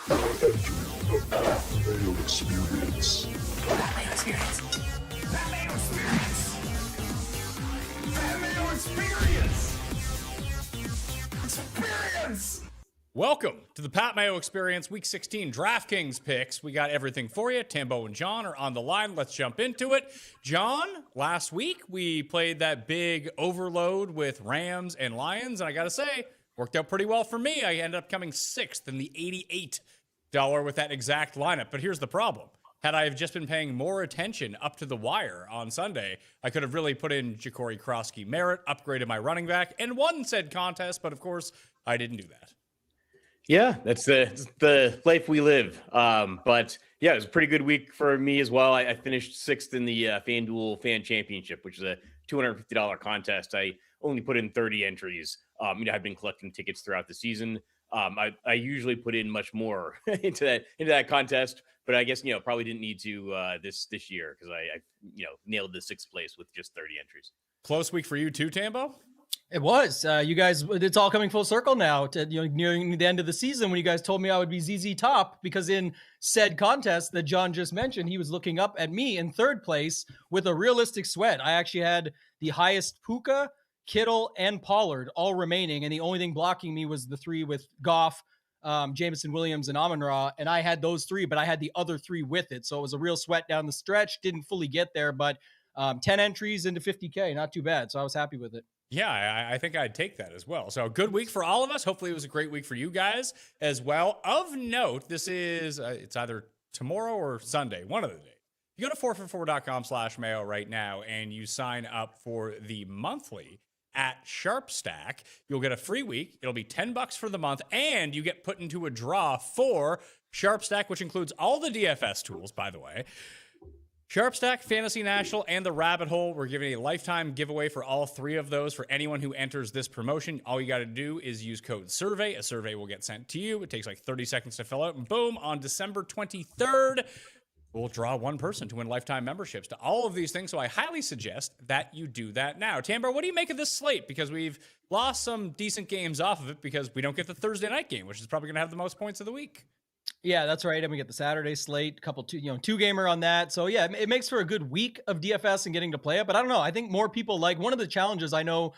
Now entering the Mayo Experience. Mayo Experience. Mayo Experience. Mayo Experience. Experience. Welcome to the Pat Mayo Experience Week 16 DraftKings picks. We got everything for you. Tambo and John are on the line. Let's jump into it. John, last week we played that big overload with Rams and Lions, and I got to say, worked out pretty well for me. I ended up coming sixth in the $88 with that exact lineup. But here's the problem. Had I have just been paying more attention up to the wire on Sunday, I could have really put in Ja'Cory Krosky Merritt, upgraded my running back, and won said contest. But of course, I didn't do that. Yeah, that's the life we live. But yeah, it was a pretty good week for me as well. I finished sixth in the FanDuel Fan Championship, which is a $250 contest. I only put in 30 entries. I've been collecting tickets throughout the season. I usually put in much more into that contest, but I guess probably didn't need to this year because I nailed the sixth place with just 30 entries. Close week for you too, Tambo? It was. You guys, it's all coming full circle now to nearing the end of the season when you guys told me I would be ZZ top, because in said contest that John just mentioned, he was looking up at me in third place with a realistic sweat. I actually had the highest Puka, Kittle, and Pollard all remaining, and the only thing blocking me was the three with Goff, Jameson Williams, and Amon-Ra, and I had those three, but I had the other three with it, so it was a real sweat down the stretch. Didn't fully get there, but 10 entries into 50K, not too bad, so I was happy with it. Yeah, I think I'd take that as well. So good week for all of us. Hopefully it was a great week for you guys as well. Of note, this is, it's either tomorrow or Sunday, one of the days. You go to 4for4.com/Mayo right now and you sign up for the monthly at SharpStack. You'll get a free week. It'll be $10 for the month, and you get put into a draw for SharpStack, which includes all the DFS tools, by the way. SharpStack, Fantasy National, and the Rabbit Hole. We're giving a lifetime giveaway for all three of those for anyone who enters this promotion. All you got to do is use code SURVEY. A survey will get sent to you. It takes like 30 seconds to fill out. And boom, on December 23rd, we'll draw one person to win lifetime memberships to all of these things. So I highly suggest that you do that now. Tambar, what do you make of this slate? Because we've lost some decent games off of it because we don't get the Thursday night game, which is probably going to have the most points of the week. Yeah, that's right. And we get the Saturday slate, two gamer on that. So yeah, it makes for a good week of DFS and getting to play it. But I don't know. I think more people like, one of the challenges I know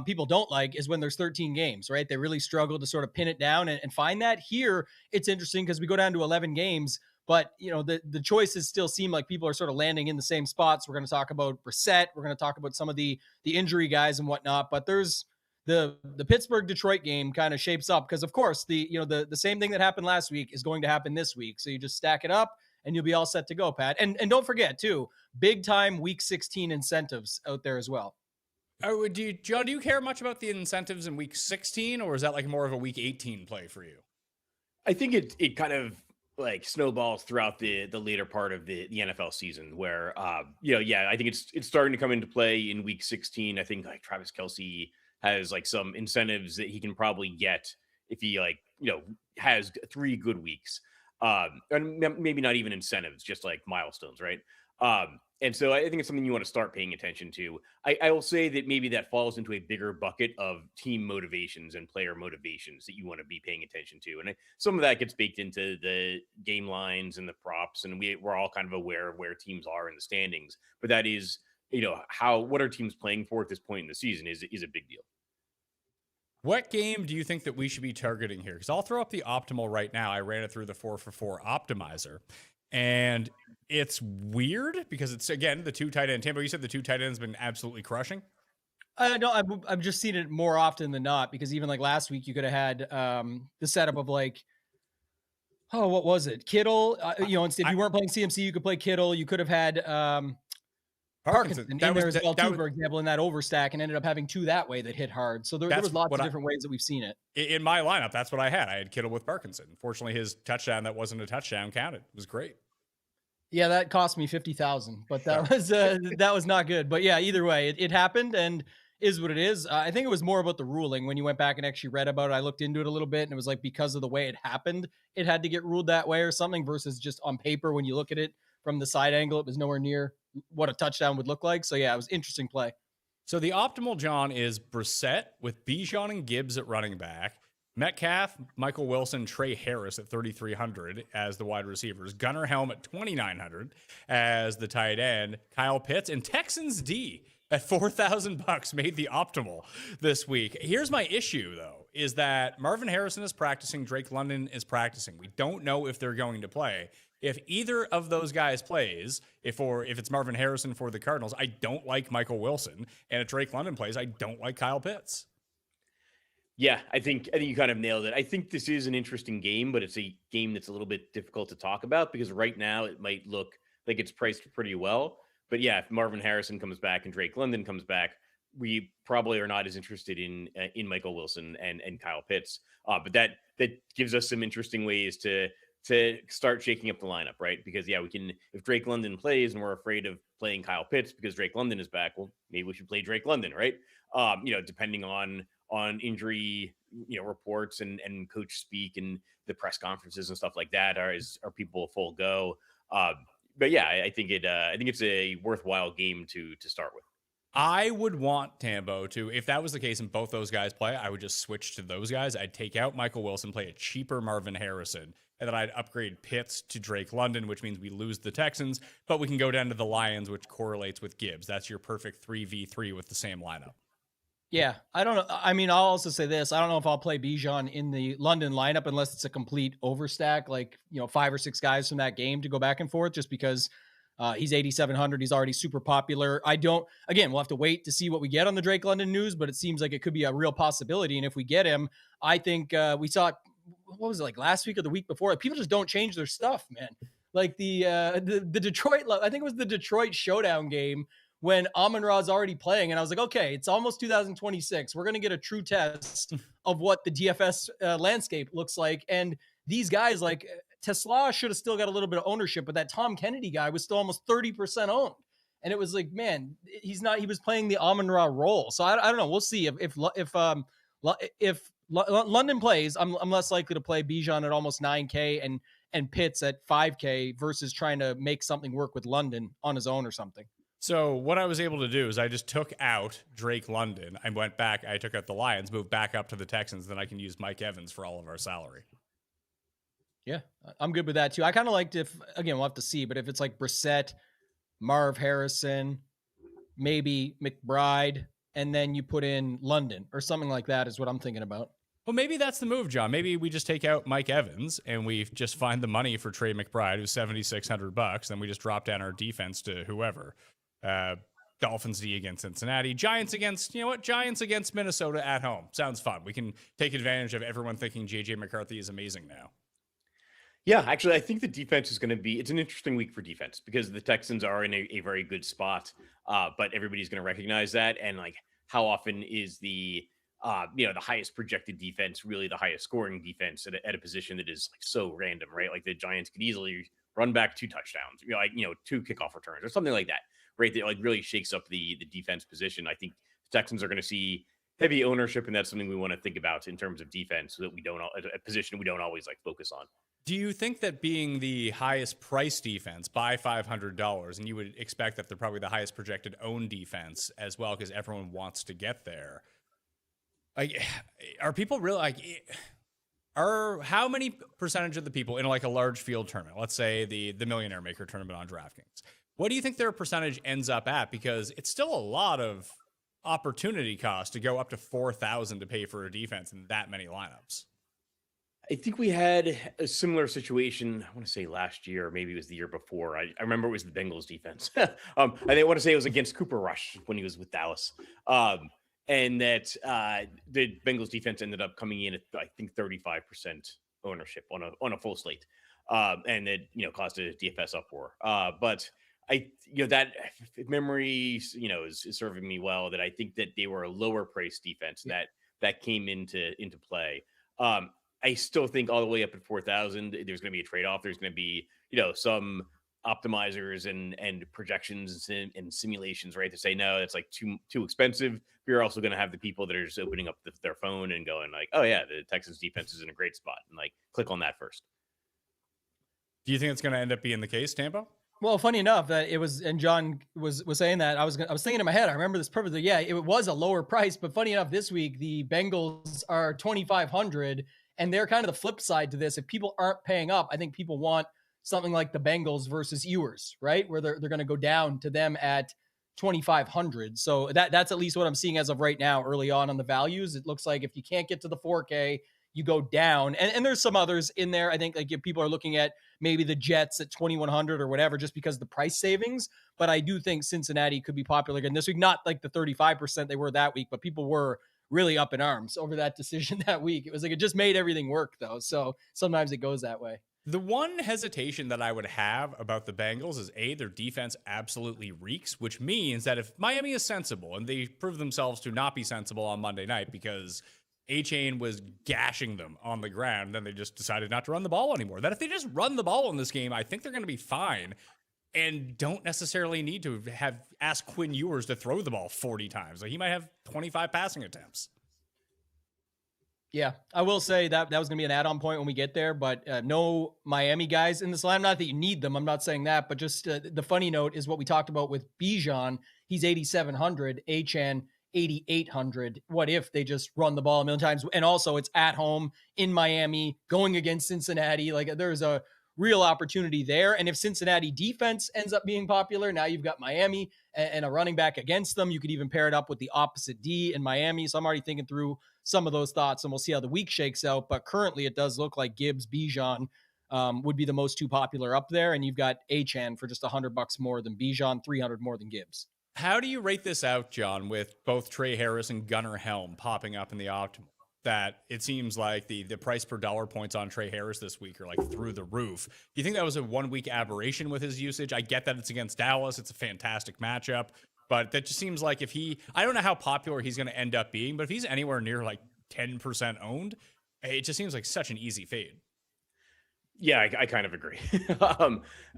people don't like is when there's 13 games, right? They really struggle to sort of pin it down and find that. Here, it's interesting because we go down to 11 games, but the choices still seem like people are sort of landing in the same spots. We're going to talk about Brissett. We're going to talk about some of the injury guys and whatnot, but there's the Pittsburgh-Detroit game kind of shapes up because, of course, the same thing that happened last week is going to happen this week. So you just stack it up and you'll be all set to go, Pat. And don't forget, too, big-time Week 16 incentives out there as well. John, do you care much about the incentives in Week 16, or is that like more of a Week 18 play for you? I think it kind of like snowballs throughout the later part of the NFL season where, I think it's starting to come into play in Week 16. I think like Travis Kelce has like some incentives that he can probably get if he has 3 good weeks. And maybe not even incentives, just like milestones, right? And so I think it's something you want to start paying attention to. I will say that maybe that falls into a bigger bucket of team motivations and player motivations that you want to be paying attention to. And some of that gets baked into the game lines and the props. And we're all kind of aware of where teams are in the standings. But that is, what are teams playing for at this point in the season is a big deal. What game do you think that we should be targeting here? Because I'll throw up the optimal right now. I ran it through the 4for4 optimizer. And it's weird because it's, again, the 2 tight end. Tambo, you said the 2 tight ends been absolutely crushing? No, I've just seen it more often than not because even like last week, you could have had the setup of like, what was it? Kittle. If you weren't playing CMC, you could play Kittle. You could have had Parkinson in there as well, too, for example, in that overstack, and ended up having 2 that way that hit hard. So there was lots of different ways that we've seen it. In my lineup, that's what I had. I had Kittle with Parkinson. Unfortunately, his touchdown that wasn't a touchdown counted. It was great. Yeah, that cost me $50,000, but that was not good. But yeah, either way, it happened and is what it is. I think it was more about the ruling. When you went back and actually read about it, I looked into it a little bit, and it was like because of the way it happened, it had to get ruled that way or something versus just on paper when you look at it from the side angle, it was nowhere near what a touchdown would look like. So yeah, it was interesting play. So the optimal, John, is Brissett with Bijan and Gibbs at running back, Metcalf, Michael Wilson, Trey Harris at 3,300 as the wide receivers. Gunnar Helm at 2,900 as the tight end. Kyle Pitts and Texans D at $4,000 made the optimal this week. Here's my issue, though, is that Marvin Harrison is practicing. Drake London is practicing. We don't know if they're going to play. If either of those guys plays, if it's Marvin Harrison for the Cardinals, I don't like Michael Wilson. And if Drake London plays, I don't like Kyle Pitts. Yeah, I think you kind of nailed it. I think this is an interesting game, but it's a game that's a little bit difficult to talk about because right now it might look like it's priced pretty well. But yeah, if Marvin Harrison comes back and Drake London comes back, we probably are not as interested in Michael Wilson and Kyle Pitts. But that gives us some interesting ways to start shaking up the lineup, right? Because yeah, we can, if Drake London plays and we're afraid of playing Kyle Pitts because Drake London is back, well, maybe we should play Drake London, right? Depending on injury, reports and coach speak and the press conferences and stuff like that, are people full go? But yeah, I think it's a worthwhile game to start with. I would want Tambo to, if that was the case and both those guys play, I would just switch to those guys. I'd take out Michael Wilson, play a cheaper Marvin Harrison, and then I'd upgrade Pitts to Drake London, which means we lose the Texans, but we can go down to the Lions, which correlates with Gibbs. That's your perfect 3v3 with the same lineup. Yeah, I don't know. I mean, I'll also say this. I don't know if I'll play Bijan in the London lineup unless it's a complete overstack, like, 5 or 6 guys from that game to go back and forth, just because he's 8,700. He's already super popular. We'll have to wait to see what we get on the Drake London news, but it seems like it could be a real possibility. And if we get him, I think we saw, what was it, like last week or the week before? Like, people just don't change their stuff, man. Like the Detroit, I think it was the Detroit showdown game when Amon-Ra's already playing. And I was like, okay, it's almost 2026. We're going to get a true test of what the DFS landscape looks like. And these guys, like Tesla, should have still got a little bit of ownership, but that Tom Kennedy guy was still almost 30% owned. And it was like, man, he was playing the Amon-Ra role. So I don't know. We'll see if London plays. I'm less likely to play Bijan at almost 9K and Pitts at 5K versus trying to make something work with London on his own or something. So what I was able to do is I just took out Drake London. I went back. I took out the Lions, moved back up to the Texans. Then I can use Mike Evans for all of our salary. Yeah, I'm good with that too. I kind of liked we'll have to see, but if it's like Brissett, Marv Harrison, maybe McBride, and then you put in London or something like that is what I'm thinking about. Well, maybe that's the move, John. Maybe we just take out Mike Evans and we just find the money for Trey McBride, who's $7,600. Then we just drop down our defense to whoever. Dolphins D against Cincinnati, Giants against Minnesota at home. Sounds fun. We can take advantage of everyone thinking JJ McCarthy is amazing now. Yeah, actually, I think the defense is going to be, it's an interesting week for defense because the Texans are in a very good spot, but everybody's going to recognize that. And like, how often is the highest projected defense really the highest scoring defense at a position that is like so random, right? Like the Giants could easily run back 2 touchdowns, 2 kickoff returns or something like that, right? That like really shakes up the defense position. I think the Texans are going to see heavy ownership, and that's something we want to think about in terms of defense, so that we don't, a position we don't always like focus on. Do you think that being the highest price defense by $500, and you would expect that they're probably the highest projected own defense as well, because everyone wants to get there? Like, are people really like? How many percentage of the people in like a large field tournament, let's say the Millionaire Maker tournament on DraftKings, what do you think their percentage ends up at? Because it's still a lot of opportunity cost to go up to 4,000 to pay for a defense in that many lineups. I think we had a similar situation, I want to say last year, or maybe it was the year before. I remember it was the Bengals defense. I want to say it was against Cooper Rush when he was with Dallas. And that the Bengals defense ended up coming in at, I think, 35% ownership on a full slate. And it, caused a DFS uproar. But that memory, is serving me well, that I think that they were a lower price defense that came into play. I still think all the way up at 4,000, there's going to be a trade-off. There's going to be, some optimizers and projections and simulations, right, to say, no, it's like too expensive. You're also going to have the people that are just opening up their phone and going like, oh yeah, the Texans defense is in a great spot, and like click on that first. Do you think it's going to end up being the case, Tambo? Well, funny enough that it was, and John was saying that I was thinking in my head. I remember this perfectly. Yeah, it was a lower price, but funny enough, this week the Bengals are 2,500, and they're kind of the flip side to this. If people aren't paying up, I think people want something like the Bengals versus Ewers, right, where they're going to go down to them at 2,500. So that's at least what I'm seeing as of right now. Early on the values, it looks like if you can't get to the 4K, you go down, and there's some others in there. I think like if people are looking at maybe the Jets at 2,100 or whatever, just because of the price savings. But I do think Cincinnati could be popular again this week. Not like the 35% they were that week, but people were really up in arms over that decision that week. It was like, it just made everything work though. So sometimes it goes that way. The one hesitation that I would have about the Bengals is their defense absolutely reeks, which means that if Miami is sensible, and they prove themselves to not be sensible on Monday night because A-Chain was gashing them on the ground, then they just decided not to run the ball anymore. That if they just run the ball in this game, I think they're going to be fine and don't necessarily need to ask Quinn Ewers to throw the ball 40 times. Like, he might have 25 passing attempts. Yeah, I will say that was going to be an add-on point when we get there, but no Miami guys in this line. Not that you need them. I'm not saying that, but just the funny note is what we talked about with Bijan. He's 8,700, Achan 8,800. What if they just run the ball a million times? And also it's at home in Miami going against Cincinnati. Like, there's a real opportunity there. And if Cincinnati defense ends up being popular, now you've got Miami and a running back against them. You could even pair it up with the opposite D in Miami. So I'm already thinking through some of those thoughts, and we'll see how the week shakes out. But currently it does look like Gibbs, Bijan would be the most two popular up there. And you've got Achan for just $100 more than Bijan, 300 more than Gibbs. How do you rate this out, John, with both Trey Harris and Gunnar Helm popping up in the optimal? That it seems like the price per dollar points on Trey Harris this week are like through the roof. Do you think that was a 1 week aberration with his usage? I get that it's against Dallas. It's a fantastic matchup, but that just seems like I don't know how popular he's going to end up being, but if he's anywhere near like 10% owned, it just seems like such an easy fade. Yeah, I kind of agree.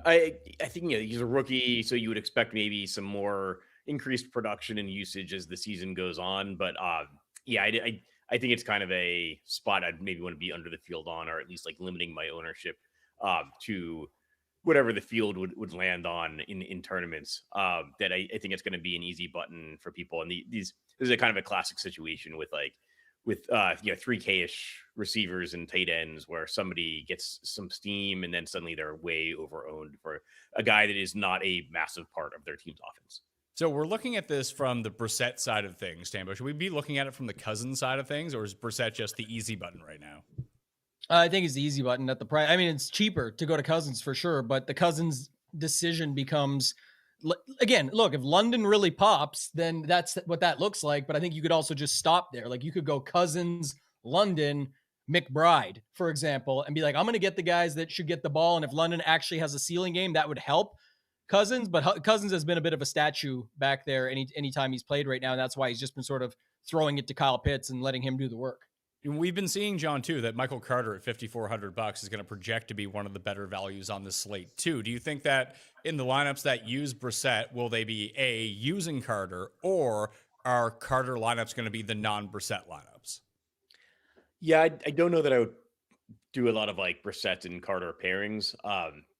I think he's a rookie, so you would expect maybe some more increased production and usage as the season goes on. But I think it's kind of a spot I'd maybe want to be under the field on, or at least like limiting my ownership to whatever the field would land on in tournaments. That I think it's going to be an easy button for people. And this is a kind of a classic situation with 3K-ish receivers and tight ends where somebody gets some steam and then suddenly they're way over-owned for a guy that is not a massive part of their team's offense. So we're looking at this from the Brissett side of things, Tambo. Should we be looking at it from the Cousins side of things, or is Brissett just the easy button right now? I think it's the easy button at the price. I mean, it's cheaper to go to Cousins for sure, but the Cousins decision becomes, again, look, if London really pops, then that's what that looks like. But I think you could also just stop there. Like, you could go Cousins, London, McBride, for example, and be like, I'm going to get the guys that should get the ball. And if London actually has a ceiling game, that would help Cousins. But Cousins has been a bit of a statue back there anytime he's played right now. And that's why he's just been sort of throwing it to Kyle Pitts and letting him do the work. We've been seeing, John, too, that Michael Carter at $5,400 is going to project to be one of the better values on this slate, too. Do you think that in the lineups that use Brissett, will they be using Carter, or are Carter lineups going to be the non-Brissett lineups? Yeah, I don't know that I would do a lot of like Brissett and Carter pairings.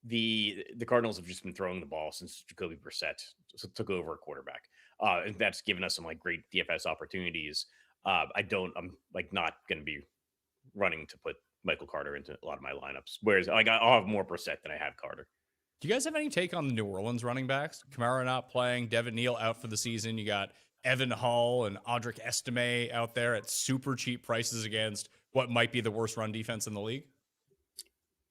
The Cardinals have just been throwing the ball since Jacoby Brissett took over a quarterback. And that's given us some like great DFS opportunities. I'm like not going to be running to put Michael Carter into a lot of my lineups. Whereas like I'll have more Brissett than I have Carter. Do you guys have any take on the New Orleans running backs? Kamara not playing, Devin Neal out for the season. You got Evan Hull and Audric Estime out there at super cheap prices against what might be the worst run defense in the league.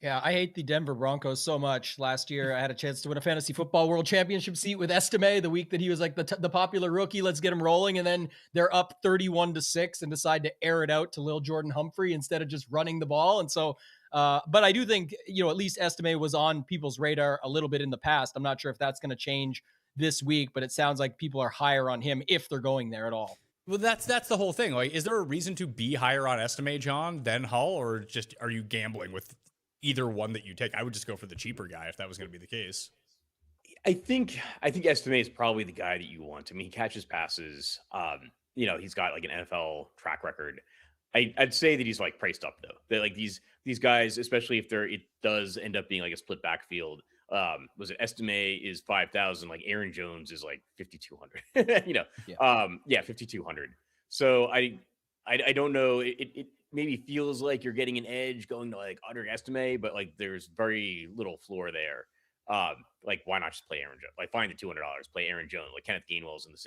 Yeah, I hate the Denver Broncos so much. Last year, I had a chance to win a fantasy football world championship seat with Estime the week that he was like the popular rookie. Let's get him rolling. And then they're up 31-6 and decide to air it out to Lil Jordan Humphrey instead of just running the ball. And so, but I do think, at least Estime was on people's radar a little bit in the past. I'm not sure if that's going to change this week, but it sounds like people are higher on him if they're going there at all. Well, that's the whole thing. Like, is there a reason to be higher on Estime, John, than Hull, or just are you gambling with either one that you take? I would just go for the cheaper guy if that was going to be the case. I think Estime is probably the guy that you want. I mean, he catches passes. He's got like an NFL track record. I'd say that he's like priced up though. That like these guys, especially if it does end up being like a split backfield Was it Estime is 5,000, like Aaron Jones is like 5,200. Yeah. 5,200. So I don't know. It maybe feels like you're getting an edge going to like under Estime, but like there's very little floor there. Like why not just play Aaron Jones? Like find the $200, play Aaron Jones. Like Kenneth Gainwell's in the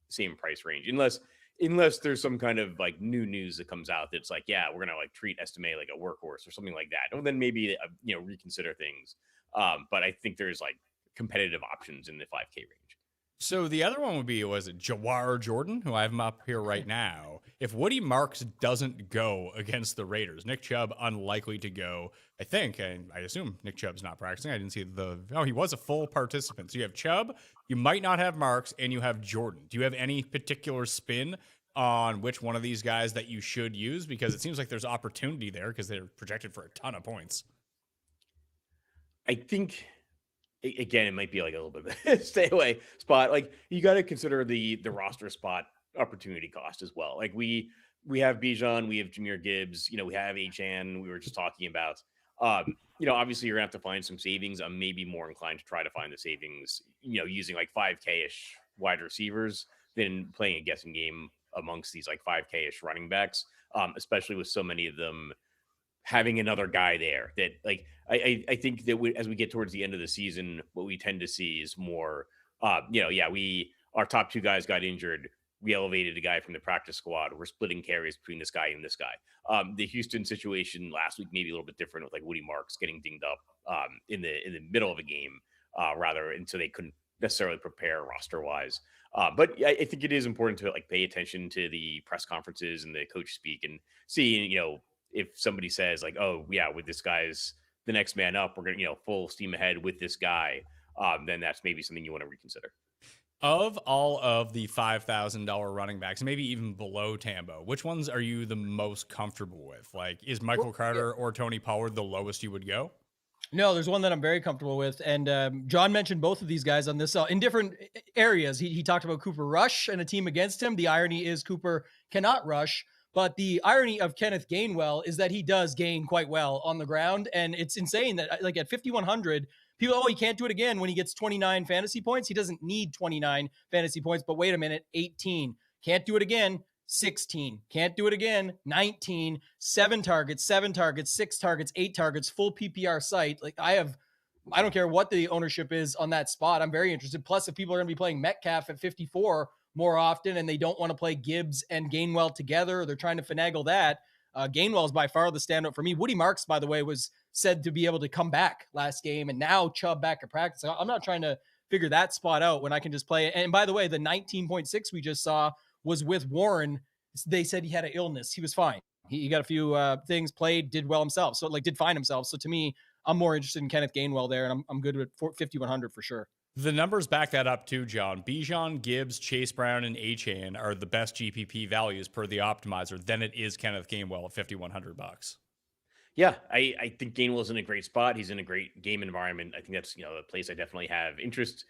same price range, unless there's some kind of like new news that comes out that's like, yeah, we're gonna like treat Estime like a workhorse or something like that. And then maybe reconsider things. But I think there's like competitive options in the 5K range. So the other one would be, was it Jawar Jordan, who I have him up here right now? If Woody Marks doesn't go against the Raiders, Nick Chubb unlikely to go, I think, and I assume Nick Chubb's not practicing. I didn't see he was a full participant. So you have Chubb, you might not have Marks, and you have Jordan. Do you have any particular spin on which one of these guys that you should use? Because it seems like there's opportunity there because they're projected for a ton of points. I think, again, it might be like a little bit of a stay away spot. Like you got to consider the roster spot opportunity cost as well. Like we have Bijan, we have Jahmyr Gibbs, we have Achan, we were just talking about. Obviously you're gonna have to find some savings. I'm maybe more inclined to try to find the savings, using like 5K-ish wide receivers than playing a guessing game amongst these like 5K-ish running backs, especially with so many of them having another guy there that like, I think that as we get towards the end of the season, what we tend to see is more, our top two guys got injured. We elevated a guy from the practice squad. We're splitting carries between this guy and this guy. The Houston situation last week, maybe a little bit different with like Woody Marks getting dinged up in the middle of a game, and so they couldn't necessarily prepare roster wise. But I think it is important to like pay attention to the press conferences and the coach speak and see, if somebody says like, oh yeah, with this guy's the next man up, we're going to, full steam ahead with this guy. Then that's maybe something you want to reconsider. Of all of the $5,000 running backs, maybe even below Tambo, which ones are you the most comfortable with? Like, is Michael Carter or Tony Pollard the lowest you would go? No, there's one that I'm very comfortable with. And John mentioned both of these guys on this in different areas. He talked about Cooper Rush and a team against him. The irony is Cooper cannot rush. But the irony of Kenneth Gainwell is that he does gain quite well on the ground. And it's insane that like at 5,100, people, he can't do it again when he gets 29 fantasy points. He doesn't need 29 fantasy points, but wait a minute, 18. Can't do it again, 16. Can't do it again, 19. 7 targets, 6 targets, 8 targets, full PPR site. Like I don't care what the ownership is on that spot. I'm very interested. Plus, if people are going to be playing Metcalf at 54 more often and they don't want to play Gibbs and Gainwell together, or they're trying to finagle that, Gainwell is by far the standout for me. Woody Marks, by the way, was said to be able to come back last game, and now Chubb back at practice. I'm not trying to figure that spot out when I can just play it. And by the way, the 19.6 we just saw was with Warren. They said he had an illness. He was fine. He got a few things, played, did well himself. So did find himself. So to me, I'm more interested in Kenneth Gainwell there, and I'm good with 5,100 for sure. The numbers back that up too, John. Bijan, Gibbs, Chase Brown, and Achan are the best GPP values per the optimizer. Then it is Kenneth Gainwell at $5,100. Yeah, I think Gainwell's in a great spot. He's in a great game environment. I think that's a place I definitely have interest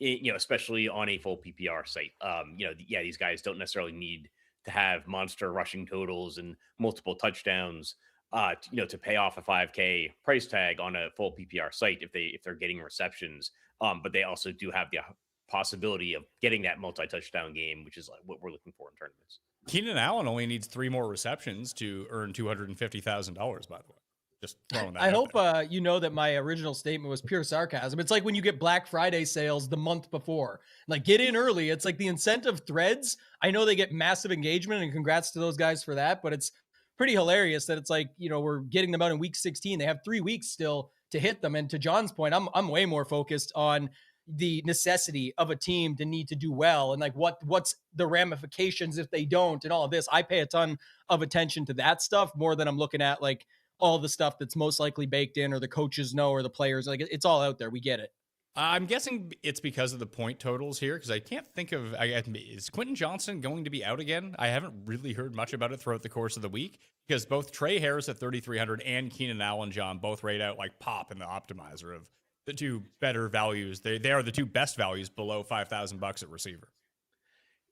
in, especially on a full PPR site. These guys don't necessarily need to have monster rushing totals and multiple touchdowns to pay off a 5K price tag on a full PPR site if they're getting receptions. But they also do have the possibility of getting that multi-touchdown game, which is like what we're looking for in tournaments. Keenan Allen only needs 3 more receptions to earn $250,000, by the way. Just throwing that I out hope there. that my original statement was pure sarcasm. It's like when you get Black Friday sales the month before. Like, get in early. It's like the incentive threads. I know they get massive engagement, and congrats to those guys for that, but it's pretty hilarious that it's like, we're getting them out in week 16. They have 3 weeks still to hit them. And to John's point, I'm way more focused on the necessity of a team to need to do well, and like what's the ramifications if they don't, and all of this. I pay a ton of attention to that stuff more than I'm looking at like all the stuff that's most likely baked in, or the coaches know, or the players. Like, it's all out there. We get it. I'm guessing it's because of the point totals here, because I can't think of, is Quentin Johnson going to be out again? I haven't really heard much about it throughout the course of the week, because both Trey Harris at 3,300 and Keenan Allen, John, both rate out like pop in the optimizer of the two better values. They are the two best values below $5,000 at receiver.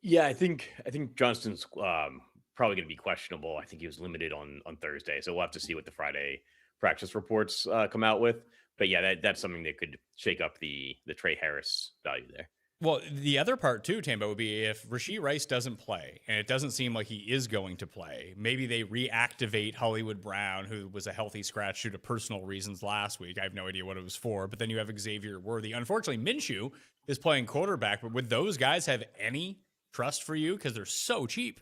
Yeah, I think Johnston's probably going to be questionable. I think he was limited on Thursday, so we'll have to see what the Friday practice reports come out with. but yeah, that's something that could shake up the Trey Harris value there. Well, the other part too, Tambo, would be if Rashee Rice doesn't play, and it doesn't seem like he is going to play, maybe they reactivate Hollywood Brown, who was a healthy scratch due to personal reasons last week. I have no idea what it was for, but then you have Xavier Worthy. Unfortunately, Minshew is playing quarterback, but would those guys have any trust for you? Because they're so cheap.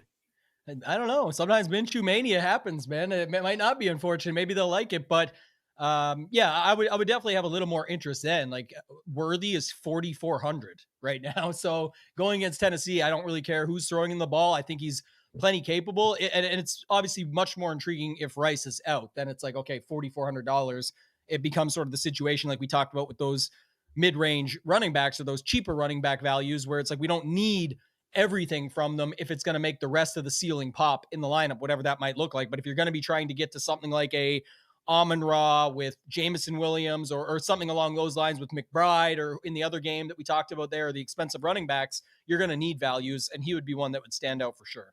I don't know. Sometimes Minshew mania happens, man. It might not be unfortunate. Maybe they'll like it, but yeah, I would definitely have a little more interest then. Like Worthy is 4,400 right now. So going against Tennessee, I don't really care who's throwing in the ball. I think he's plenty capable. And it's obviously much more intriguing if Rice is out. Then it's like, okay, $4,400. It becomes sort of the situation like we talked about with those mid-range running backs or those cheaper running back values where it's like we don't need everything from them if it's going to make the rest of the ceiling pop in the lineup, whatever that might look like. But if you're going to be trying to get to something like a Amon-Ra with Jameson Williams or something along those lines with McBride or in the other game that we talked about there, the expensive running backs, you're going to need values, and he would be one that would stand out for sure.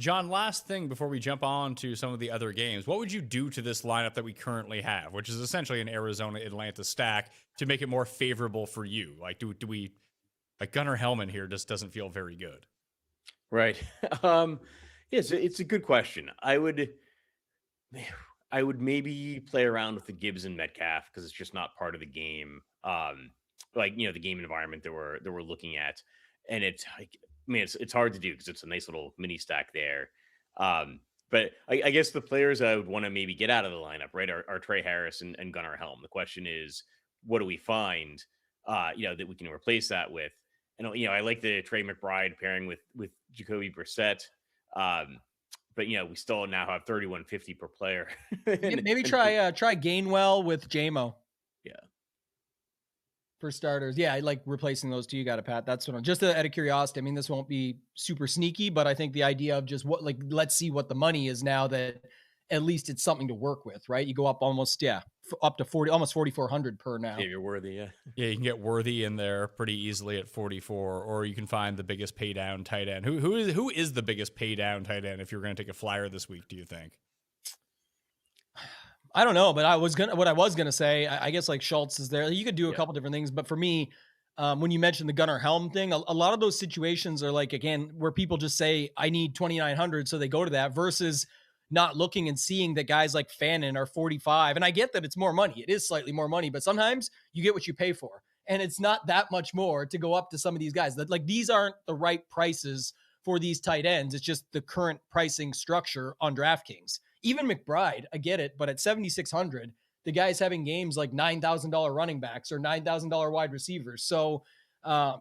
John, last thing before we jump on to some of the other games, what would you do to this lineup that we currently have, which is essentially an Arizona-Atlanta stack, to make it more favorable for you? Like, do we, like Gunnar Hellman here just doesn't feel very good. Right. Yes, it's a good question. I would maybe play around with the Gibbs and Metcalf because it's just not part of the game. Like, you know, the game environment that we're looking at. And it's like, I mean, it's hard to do because it's a nice little mini stack there. But I guess the players I would want to maybe get out of the lineup, right, are Trey Harris and Gunnar Helm. The question is, what do we find, that we can replace that with? And, I like the Trey McBride pairing with Jacoby Brissett. But, we still now have 3150 per player. Maybe try Gainwell with JMO. Yeah. For starters. Yeah, I like replacing those two. You got it, Pat. That's what I'm just out of curiosity. I mean, this won't be super sneaky, but I think the idea of just let's see what the money is now that at least it's something to work with, right? You go up almost, up to 40, almost 4,400 per now. Yeah, you're Worthy, yeah. Yeah, you can get Worthy in there pretty easily at 44, or you can find the biggest pay down tight end. Who is the biggest pay down tight end if you're going to take a flyer this week, do you think? I don't know, but what I was gonna say, I guess like Schultz is there. You could do a couple different things, but for me, when you mentioned the Gunnar Helm thing, a lot of those situations are like, again, where people just say, I need 2,900. So they go to that versus not looking and seeing that guys like Fannin are 45. And I get that it's more money. It is slightly more money, but sometimes you get what you pay for. And it's not that much more to go up to some of these guys that like, these aren't the right prices for these tight ends. It's just the current pricing structure on DraftKings. Even McBride, I get it, but at 7,600, the guy's having games like $9,000 running backs or $9,000 wide receivers. So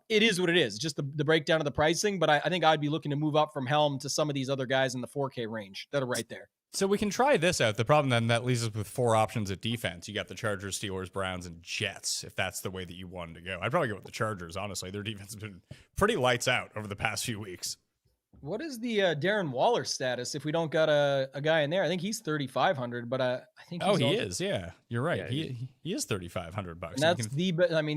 it is what it is, just the breakdown of the pricing. But I think I'd be looking to move up from Helm to some of these other guys in the 4K range that are right there. So we can try this out. The problem then that leaves us with 4 options at defense. You got the Chargers, Steelers, Browns, and Jets, if that's the way that you wanted to go. I'd probably go with the Chargers, honestly. Their defense has been pretty lights out over the past few weeks. What is the Darren Waller status if we don't got a guy in there? I think he's 3,500, but I think he's he is. Yeah, you're right. Yeah, he is $3,500. And that's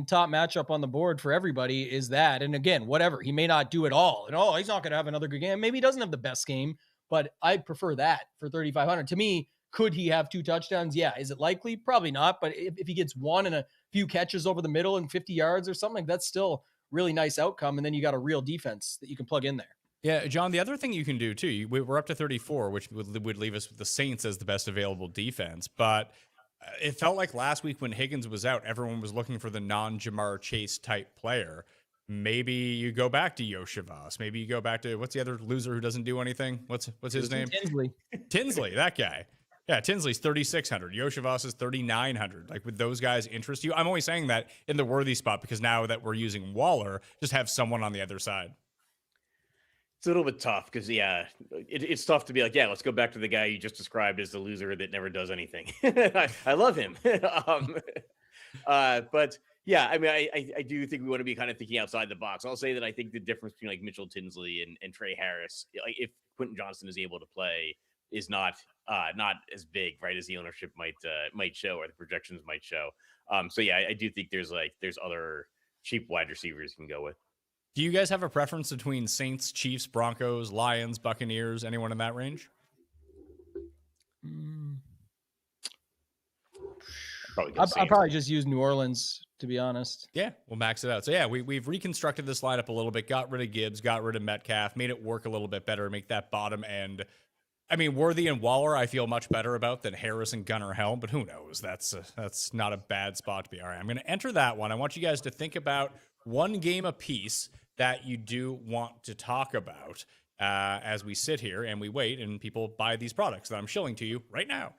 top matchup on the board for everybody is that. And again, whatever, he may not do it all. And he's not going to have another good game. Maybe he doesn't have the best game, but I prefer that for 3,500. To me, could he have 2 touchdowns? Yeah. Is it likely? Probably not. But if he gets one and a few catches over the middle and 50 yards or something, that's still really nice outcome. And then you got a real defense that you can plug in there. Yeah, John, the other thing you can do, too, we're up to 34, which would leave us with the Saints as the best available defense. But it felt like last week when Higgins was out, everyone was looking for the non-Jamar Chase type player. Maybe you go back to Yoshivas. Maybe you go back to, what's the other loser who doesn't do anything? What's his name? Tinsley, that guy. Yeah, Tinsley's 3,600. Yoshivas is 3,900. Like, would those guys interest you? I'm only saying that in the worthy spot because now that we're using Waller, just have someone on the other side. It's a little bit tough because, it's tough to be like, let's go back to the guy you just described as the loser that never does anything. I love him. But yeah, I mean, I do think we want to be kind of thinking outside the box. I'll say that I think the difference between like Mitchell Tinsley and Trey Harris, like if Quentin Johnston is able to play, is not as big, right, as the ownership might show or the projections might show. So yeah, I do think there's other cheap wide receivers you can go with. Do you guys have a preference between Saints, Chiefs, Broncos, Lions, Buccaneers, anyone in that range? Probably go I'll Saints. probably just use New Orleans, to be honest. Yeah, we'll max it out. So yeah, we've reconstructed this lineup a little bit, got rid of Gibbs, got rid of Metcalf, made it work a little bit better, make that bottom end. I mean, Worthy and Waller, I feel much better about than Harris and Gunnar Helm, but who knows? That's not a bad spot to be. All right, I'm going to enter that one. I want you guys to think about one game apiece that you do want to talk about as we sit here and we wait and people buy these products that I'm shilling to you right now.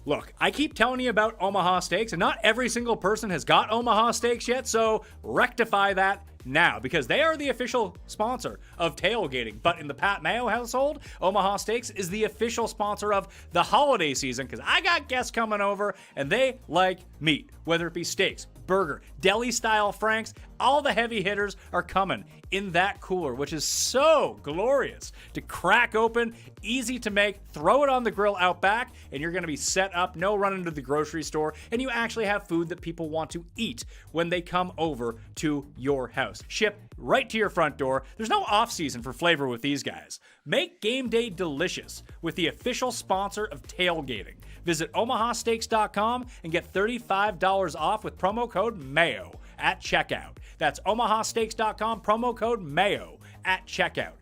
Look, I keep telling you about Omaha Steaks, and not every single person has got Omaha Steaks yet, so rectify that now, because they are the official sponsor of tailgating. But in the Pat Mayo household, Omaha Steaks is the official sponsor of the holiday season, because I got guests coming over, and they like meat, whether it be steaks, burger, deli-style franks. All the heavy hitters are coming in that cooler, which is so glorious to crack open, easy to make, throw it on the grill out back, and you're going to be set up, no running to the grocery store, and you actually have food that people want to eat when they come over to your house. Shipped right to your front door. There's no off-season for flavor with these guys. Make game day delicious with the official sponsor of tailgating. Visit omahasteaks.com and get $35 off with promo code MAYO at checkout. That's omahasteaks.com, promo code MAYO at checkout.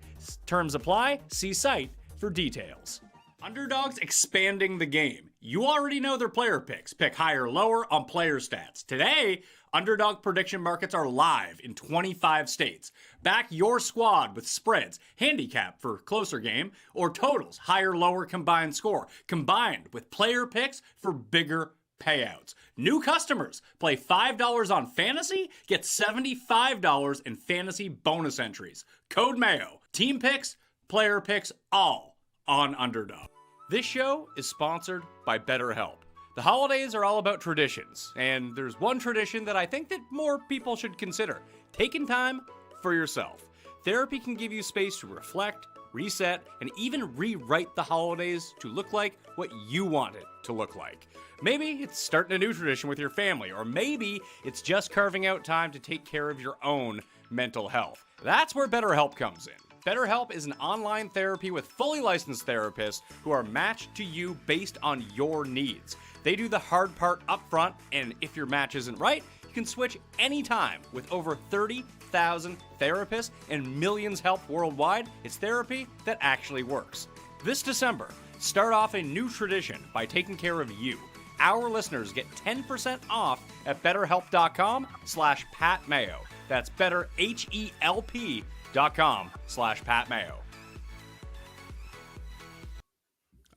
Terms apply. See site for details. Underdogs expanding the game. You already know their player picks. Pick higher or lower on player stats. Today, Underdog prediction markets are live in 25 states. Back your squad with spreads, handicap for closer game, or totals, higher, lower combined score, combined with player picks for bigger payouts. New customers play $5 on fantasy, get $75 in fantasy bonus entries. Code Mayo. Team picks, player picks, all on Underdog. This show is sponsored by BetterHelp. The holidays are all about traditions, and there's one tradition that I think that more people should consider: taking time for yourself. Therapy can give you space to reflect, reset, and even rewrite the holidays to look like what you want it to look like. Maybe it's starting a new tradition with your family, or maybe it's just carving out time to take care of your own mental health. That's where BetterHelp comes in. BetterHelp is an online therapy with fully licensed therapists who are matched to you based on your needs. They do the hard part up front, and if your match isn't right, you can switch anytime. With over 30,000 therapists and millions helped worldwide, it's therapy that actually works. This December, start off a new tradition by taking care of you. Our listeners get 10% off at betterhelp.com/PatMayo. That's betterhelp.com/PatMayo.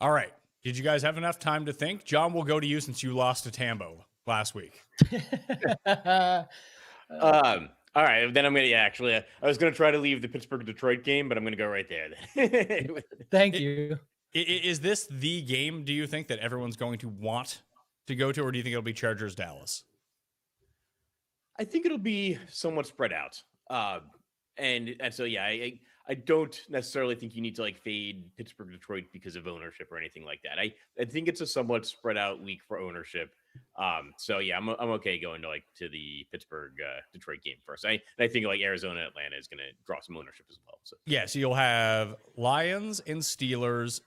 All right. Did you guys have enough time to think? John, we'll go to you since you lost to Tambo last week. All right, then I'm gonna I was gonna try to leave the Pittsburgh-Detroit game, but I'm gonna go right there. Then. Thank you. Is this the game, do you think, that everyone's going to want to go to, or do you think it'll be Chargers-Dallas? I think it'll be somewhat spread out. And so yeah, I don't necessarily think you need to like fade Pittsburgh Detroit because of ownership or anything like that. I think it's a somewhat spread out week for ownership. So yeah, I'm okay going to the Pittsburgh Detroit game first. I think like Arizona Atlanta is going to draw some ownership as well. So yeah, so you'll have Lions and Steelers,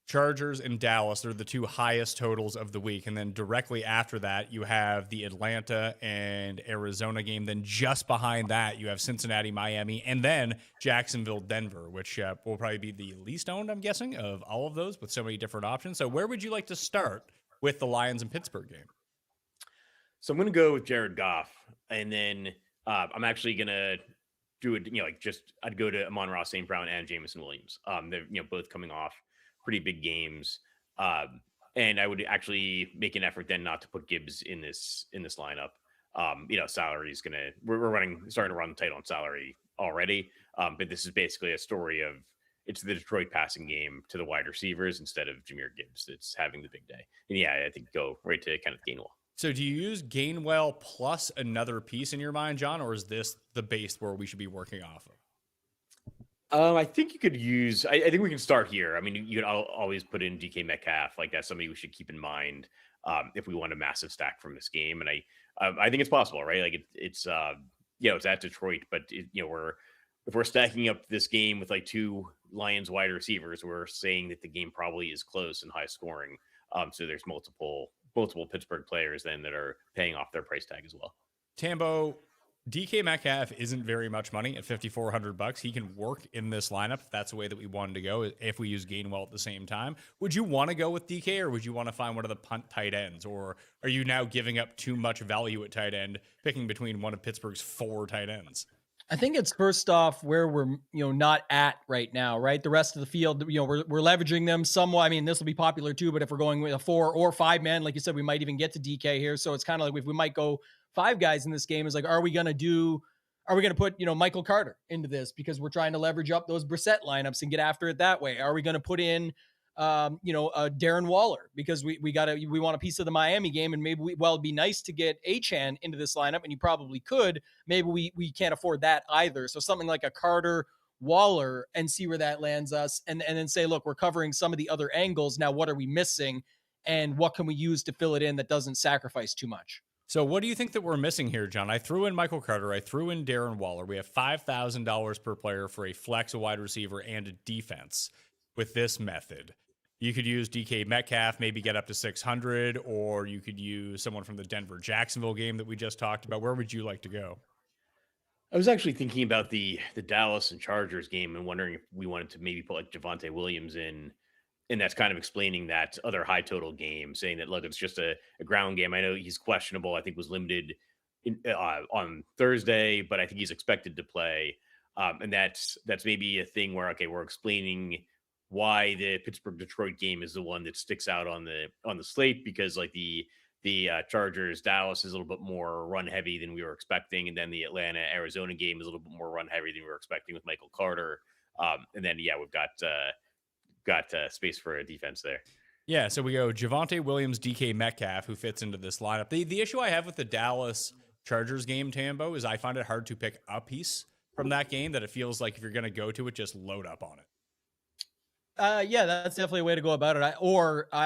Chargers and Dallas. They're the two highest totals of the week. And then directly after that, you have the Atlanta and Arizona game. Then just behind that, you have Cincinnati, Miami, and then Jacksonville, Denver, which will probably be the least owned, I'm guessing, of all of those with so many different options. So where would you like to start with the Lions and Pittsburgh game? So I'm going to go with Jared Goff. And then I'm actually going to do it, I'd go to Amon-Ra St. Brown and Jameson Williams. They're, both coming off pretty big games. And I would actually make an effort then not to put Gibbs in this lineup. Salary is we're starting to run tight on salary already. But this is basically a story of it's the Detroit passing game to the wide receivers instead of Jahmyr Gibbs that's having the big day. And yeah, I think go right to kind of Gainwell. So do you use Gainwell plus another piece in your mind, John, or is this the base where we should be working off of? I think you could use. I think we can start here. I mean, you could always put in DK Metcalf. Like that's somebody we should keep in mind if we want a massive stack from this game. And I think it's possible, right? Like it's at Detroit, but if we're stacking up this game with like two Lions wide receivers, we're saying that the game probably is close and high scoring. So there's multiple Pittsburgh players then that are paying off their price tag as well. Tambo, DK Metcalf isn't very much money at $5,400. He can work in this lineup if that's the way that we wanted to go, if we use Gainwell at the same time. Would you want to go with DK, or would you want to find one of the punt tight ends? Or are you now giving up too much value at tight end, picking between one of Pittsburgh's 4 tight ends? I think it's first off where we're, not at right now, right? The rest of the field, we're leveraging them somewhat. I mean, this will be popular too, but if we're going with a 4 or 5 man, like you said, we might even get to DK here. So it's kind of like if we might go 5 guys in this game, is like, are we going to put, Michael Carter into this because we're trying to leverage up those Brissett lineups and get after it that way? Are we going to put in, Darren Waller because we want a piece of the Miami game, and maybe it'd be nice to get Achane into this lineup, and you probably could. Maybe we can't afford that either. So something like a Carter Waller and see where that lands us, and then say, look, we're covering some of the other angles. Now, what are we missing, and what can we use to fill it in that doesn't sacrifice too much? So what do you think that we're missing here, John? I threw in Michael Carter. I threw in Darren Waller. We have $5,000 per player for a flex, a wide receiver, and a defense with this method. You could use DK Metcalf, maybe get up to 600, or you could use someone from the Denver-Jacksonville game that we just talked about. Where would you like to go? I was actually thinking about the Dallas and Chargers game and wondering if we wanted to maybe put like Javonte Williams in, and that's kind of explaining that other high total game, saying that, look, it's just a ground game. I know he's questionable. I think was limited on Thursday, but I think he's expected to play. And that's maybe a thing where, okay, we're explaining why the Pittsburgh-Detroit game is the one that sticks out on the slate, because like the Chargers Dallas is a little bit more run heavy than we were expecting, and then the Atlanta Arizona game is a little bit more run heavy than we were expecting with Michael Carter, and then we've got space for a defense there. Yeah, so we go Javonte Williams, DK Metcalf, who fits into this lineup. The issue I have with the Dallas Chargers game, Tambo, is I find it hard to pick a piece from that game that it feels like if you're going to go to it, just load up on it. Yeah, that's definitely a way to go about it. I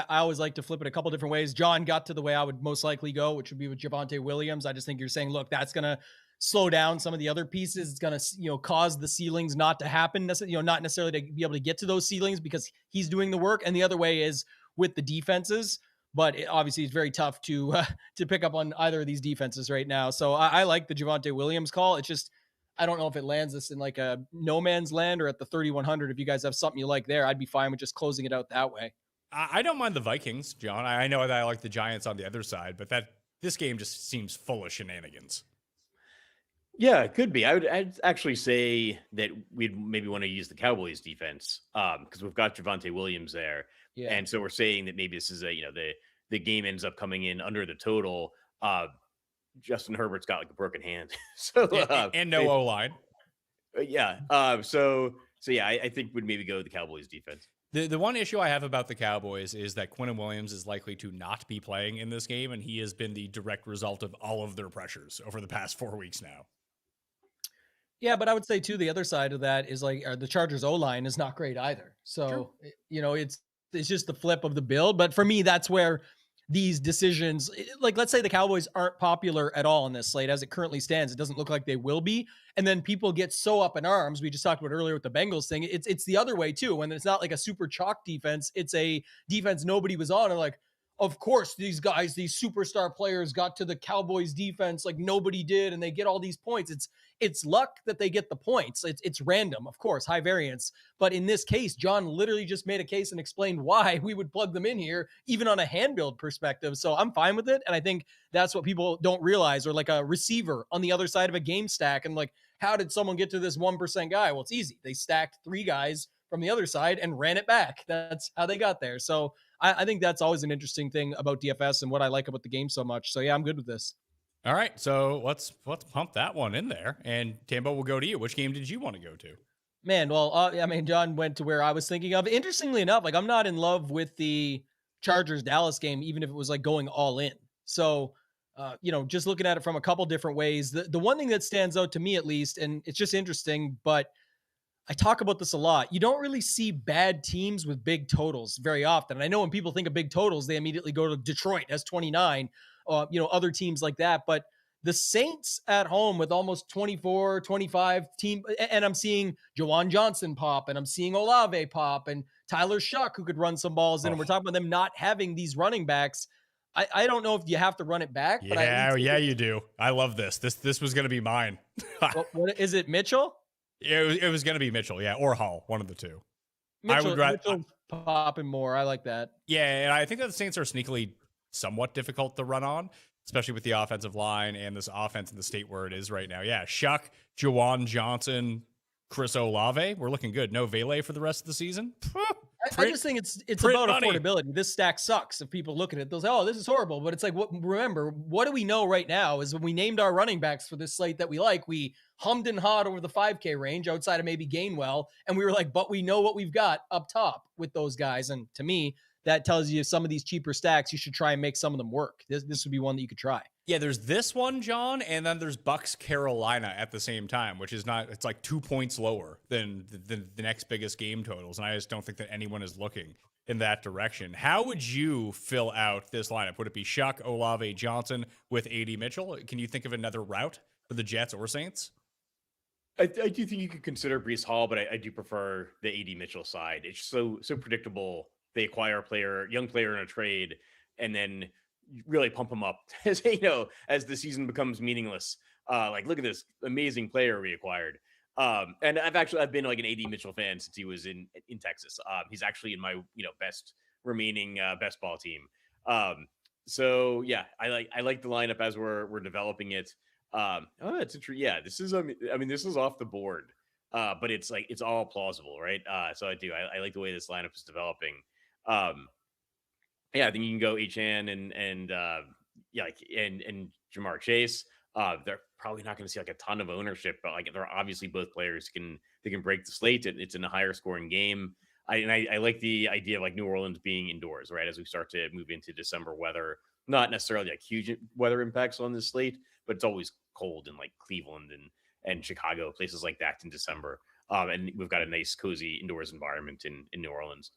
always like to flip it a couple different ways. John got to the way I would most likely go, which would be with Javonte Williams. I just think you're saying, look, that's going to slow down some of the other pieces. It's going to, cause the ceilings not to happen, not necessarily to be able to get to those ceilings because he's doing the work. And the other way is with the defenses, but obviously it's very tough to pick up on either of these defenses right now. So I like the Javonte Williams call. It's just, I don't know if it lands us in like a no man's land or at the 3,100. If you guys have something you like there, I'd be fine with just closing it out that way. I don't mind the Vikings, John. I know that I like the Giants on the other side, but this game just seems full of shenanigans. Yeah, it could be. I'd actually say that we'd maybe want to use the Cowboys defense because we've got Javonte Williams there. Yeah. And so we're saying that maybe this is the game ends up coming in under the total. Justin Herbert's got like a broken hand. So and no O-line. So I think we'd maybe go with the Cowboys defense. The one issue I have about the Cowboys is that Quinnen Williams is likely to not be playing in this game, and he has been the direct result of all of their pressures over the past 4 weeks now. Yeah, but I would say too, the other side of that is like the Chargers O-line is not great either. So, it's just the flip of the bill. But for me, that's where these decisions, like let's say the Cowboys aren't popular at all in this slate as it currently stands. It doesn't look like they will be. And then people get so up in arms. We just talked about earlier with the Bengals thing. It's the other way too. When it's not like a super chalk defense, it's a defense nobody was on. And like, of course, these guys, these superstar players got to the Cowboys defense like nobody did, and they get all these points. It's luck that they get the points. It's random, of course, high variance. But in this case, John literally just made a case and explained why we would plug them in here, even on a hand build perspective. So I'm fine with it. And I think that's what people don't realize, or like a receiver on the other side of a game stack. And like, how did someone get to this 1% guy? Well, it's easy. They stacked 3 guys from the other side and ran it back. That's how they got there. So I think that's always an interesting thing about DFS and what I like about the game so much. So yeah, I'm good with this. All right, so let's pump that one in there. And Tambo, will go to you. Which game did you want to go to? Man, well, John went to where I was thinking of. Interestingly enough, like I'm not in love with the Chargers Dallas game, even if it was like going all in. So, just looking at it from a couple different ways, the one thing that stands out to me at least, and it's just interesting, but I talk about this a lot. You don't really see bad teams with big totals very often. And I know when people think of big totals, they immediately go to Detroit as 29, other teams like that. But The Saints at home with almost 24, 25 team. And I'm seeing Jawan Johnson pop, and I'm seeing Olave pop, and Tyler Shuck, who could run some balls in. And we're talking about them not having these running backs. I don't know if you have to run it back, but you do. I love this. This was going to be mine. what is it, Mitchell? It was going to be Mitchell, yeah, or Hall, one of the two. Mitchell popping more. I like that. Yeah, and I think that the Saints are sneakily somewhat difficult to run on, especially with the offensive line and this offense in the state where it is right now. Yeah, Shuck, Jawan Johnson, Chris Olave. We're looking good. No Vele for the rest of the season. I just think it's about affordability. This stack sucks. If people look at it, they'll say, "Oh, this is horrible." But it's like, remember, what do we know right now is when we named our running backs for this slate that we like, we hummed and hawed over the 5K range outside of maybe Gainwell, and we were like, "But we know what we've got up top with those guys." And to me, that tells you some of these cheaper stacks, you should try and make some of them work. This would be one that you could try. Yeah, there's this one, John, and then there's Bucks Carolina at the same time, which is not, it's like 2 points lower than the next biggest game totals. And I just don't think that anyone is looking in that direction. How would you fill out this lineup? Would it be Shuck, Olave, Johnson with AD Mitchell? Can you think of another route for the Jets or Saints? I do think you could consider Breece Hall, but I do prefer the AD Mitchell side. It's so predictable. They acquire a young player in a trade, and then really pump him up as as the season becomes meaningless. Like, look at this amazing player we acquired. And I've been like an AD Mitchell fan since he was in Texas. He's actually in my best remaining best ball team. So yeah, I like the lineup as we're developing it. It's interesting. Yeah, this is this is off the board, but it's all plausible, right? So I like the way this lineup is developing. I think you can go H-An and Jamar Chase. They're probably not going to see like a ton of ownership, but like they're obviously both players can break the slate. It's in a higher scoring game. I like the idea of like New Orleans being indoors, right? As we start to move into December weather, not necessarily like huge weather impacts on this slate, but it's always cold in like Cleveland and Chicago, places like that in December. And we've got a nice cozy indoors environment in New Orleans.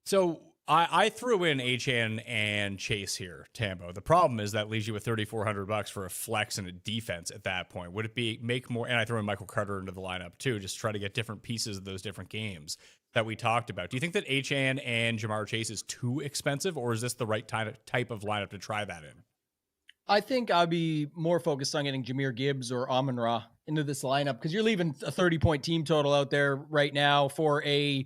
So I threw in H-An and Chase here, Tambo. The problem is that leaves you with $3,400 for a flex and a defense at that point. Would it make more? And I threw in Michael Carter into the lineup too, just try to get different pieces of those different games that we talked about. Do you think that H-An and Jamar Chase is too expensive, or is this the right type of lineup to try that in? I think I'd be more focused on getting Jahmyr Gibbs or Amon-Ra into this lineup, because you're leaving a 30-point team total out there right now for a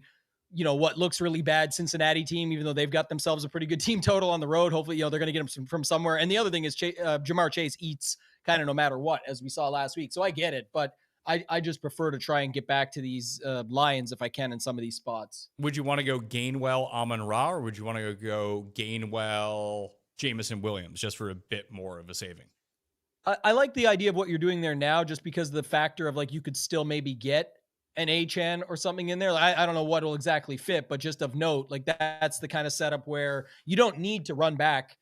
what looks really bad Cincinnati team, even though they've got themselves a pretty good team total on the road. Hopefully, they're going to get them from somewhere. And the other thing is Jamar Chase eats kind of no matter what, as we saw last week. So I get it, but I just prefer to try and get back to these Lions if I can in some of these spots. Would you want to go Gainwell, Amon-Ra, or would you want to go Gainwell, Jameson Williams, just for a bit more of a saving? I like the idea of what you're doing there now, just because of the factor of like you could still maybe get an H-An or something in there. I don't know what will exactly fit, but just of note, like that's the kind of setup where you don't need to run back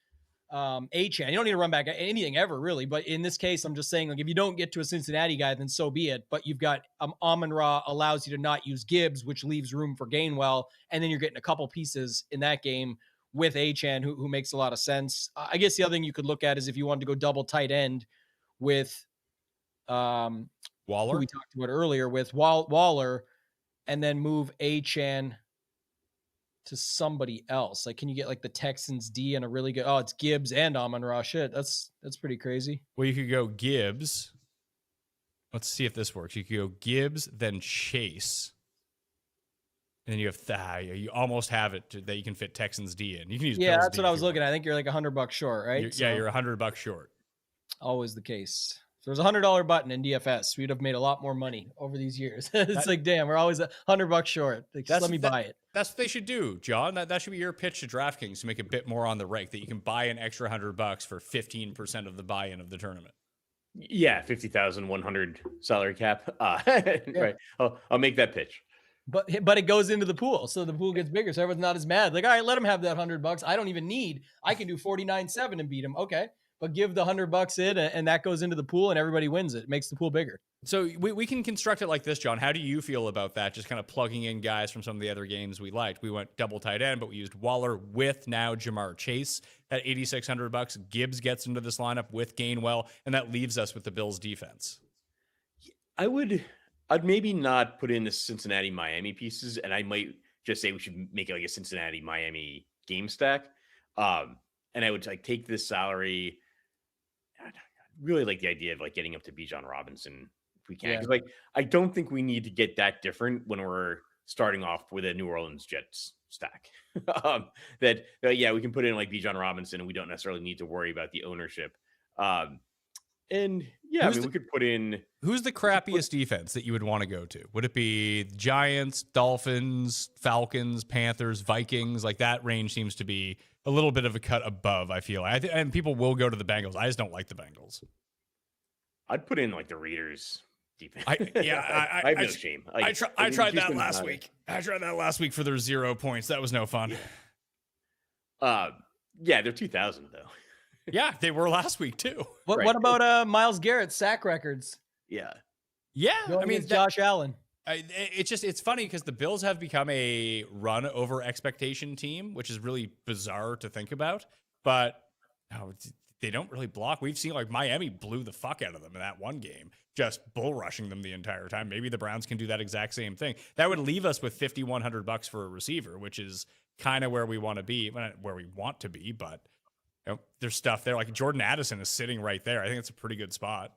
H-An. You don't need to run back anything ever, really. But in this case, I'm just saying, like, if you don't get to a Cincinnati guy, then so be it. But you've got Amon-Ra allows you to not use Gibbs, which leaves room for Gainwell. And then you're getting a couple pieces in that game with H-An, who makes a lot of sense. I guess the other thing you could look at is if you wanted to go double tight end with Waller, who we talked about earlier, with Waller, and then move H-An to somebody else. Like, can you get like the Texans D and a really good? Oh, it's Gibbs and Amon-Ra. Shit, that's pretty crazy. Well, you could go Gibbs. Let's see if this works. You could go Gibbs, then Chase, and then you have you almost have it that you can fit Texans D in. You can use Bills that's D what I was looking at. I think you're like $100 short, right? You're $100 short. Always the case. If there's a $100 button in DFS, we'd have made a lot more money over these years. It's like, damn, we're always $100 short. Like, just let me buy it. That's what they should do, John. That should be your pitch to DraftKings, to make a bit more on the rake, that you can buy an extra $100 for 15% of the buy-in of the tournament. Yeah, 50,100 salary cap. Right. I'll make that pitch. But it goes into the pool, so the pool gets bigger, so everyone's not as mad. Like, all right, let him have that $100. I don't even need. I can do 49.7 and beat him. Okay, but give the $100 in, and that goes into the pool, and everybody wins it. It makes the pool bigger. So we can construct it like this, John. How do you feel about that? Just kind of plugging in guys from some of the other games we liked. We went double tight end, but we used Waller with now Jamar Chase at $8,600. Gibbs gets into this lineup with Gainwell, and that leaves us with the Bills defense. I'd maybe not put in the Cincinnati Miami pieces, and I might just say we should make it like a Cincinnati Miami game stack. And I would like take this salary. I really like the idea of like getting up to Bijan Robinson if we can. Yeah. Like I don't think we need to get that different when we're starting off with a New Orleans Jets stack. Yeah, we can put in like Bijan Robinson, and we don't necessarily need to worry about the ownership. And yeah, we could put in. Who's the crappiest defense that you would want to go to? Would it be Giants, Dolphins, Falcons, Panthers, Vikings? Like that range seems to be a little bit of a cut above, I feel. And people will go to the Bengals. I just don't like the Bengals. I'd put in like the Raiders defense. I have no shame. I tried that last week. I tried that last week for their 0 points. That was no fun. Yeah, they're 2,000 though. Yeah, they were last week too. What about Myles Garrett's sack records? Yeah. I mean, Josh Allen. It's funny because the Bills have become a run over expectation team, which is really bizarre to think about. But no, they don't really block. We've seen like Miami blew the fuck out of them in that one game, just bull rushing them the entire time. Maybe the Browns can do that exact same thing. That would leave us with $5,100 for a receiver, which is kind of where we want to be, well, not where we want to be, but you know, there's stuff there. Like Jordan Addison is sitting right there. I think it's a pretty good spot.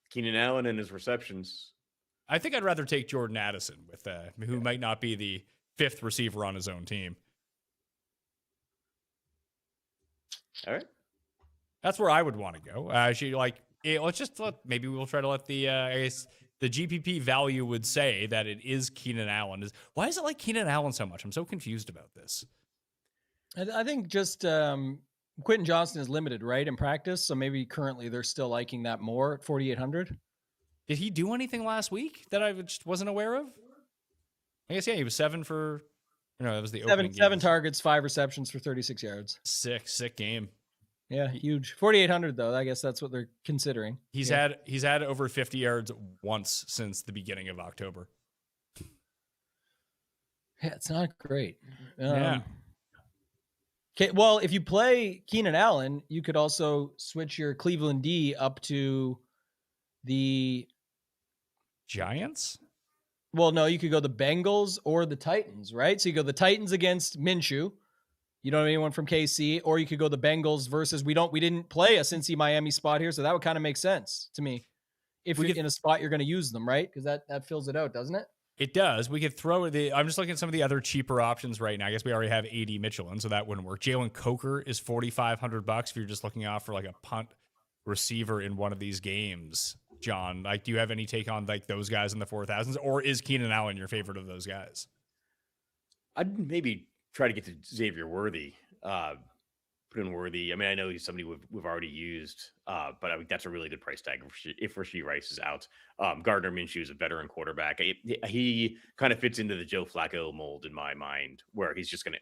Keenan Allen and his receptions. I think I'd rather take Jordan Addison with who might not be the fifth receiver on his own team. All right. That's where I would want to go. Maybe we'll try to let the GPP value would say that it is Keenan Allen. Why is it like Keenan Allen so much? I'm so confused about this. I think just Quentin Johnston is limited, right, in practice. So maybe currently they're still liking that more at 4,800. Did he do anything last week that I just wasn't aware of? I guess, yeah, he was 7 for, that was the opening seven targets, 5 receptions for 36 yards. Sick game. Yeah, huge. 4,800 though. I guess that's what they're considering. He's had over 50 yards once since the beginning of October. Yeah, it's not great. Yeah. Okay, well, if you play Keenan Allen, you could also switch your Cleveland D up to the Giants. Well, no, you could go the Bengals or the Titans, right? So you go the Titans against Minshew. You don't have anyone from KC, or you could go the Bengals versus we didn't play a Cincy Miami spot here, so that would kind of make sense to me. If you're in a spot you're going to use them, right? Because that fills it out, doesn't it? It does. We could throw I'm just looking at some of the other cheaper options right now. I guess we already have AD Mitchell, and so that wouldn't work. Jalen Coker is $4,500 if you're just looking off for like a punt receiver in one of these games. John, like, do you have any take on like those guys in the 4,000s, or is Keenan Allen your favorite of those guys? I'd maybe try to get to Xavier Worthy. Put in Worthy. I mean, I know he's somebody we've already used, but I think that's a really good price tag if Rashee Rice is out. Gardner Minshew is a veteran quarterback. He kind of fits into the Joe Flacco mold in my mind, where he's just gonna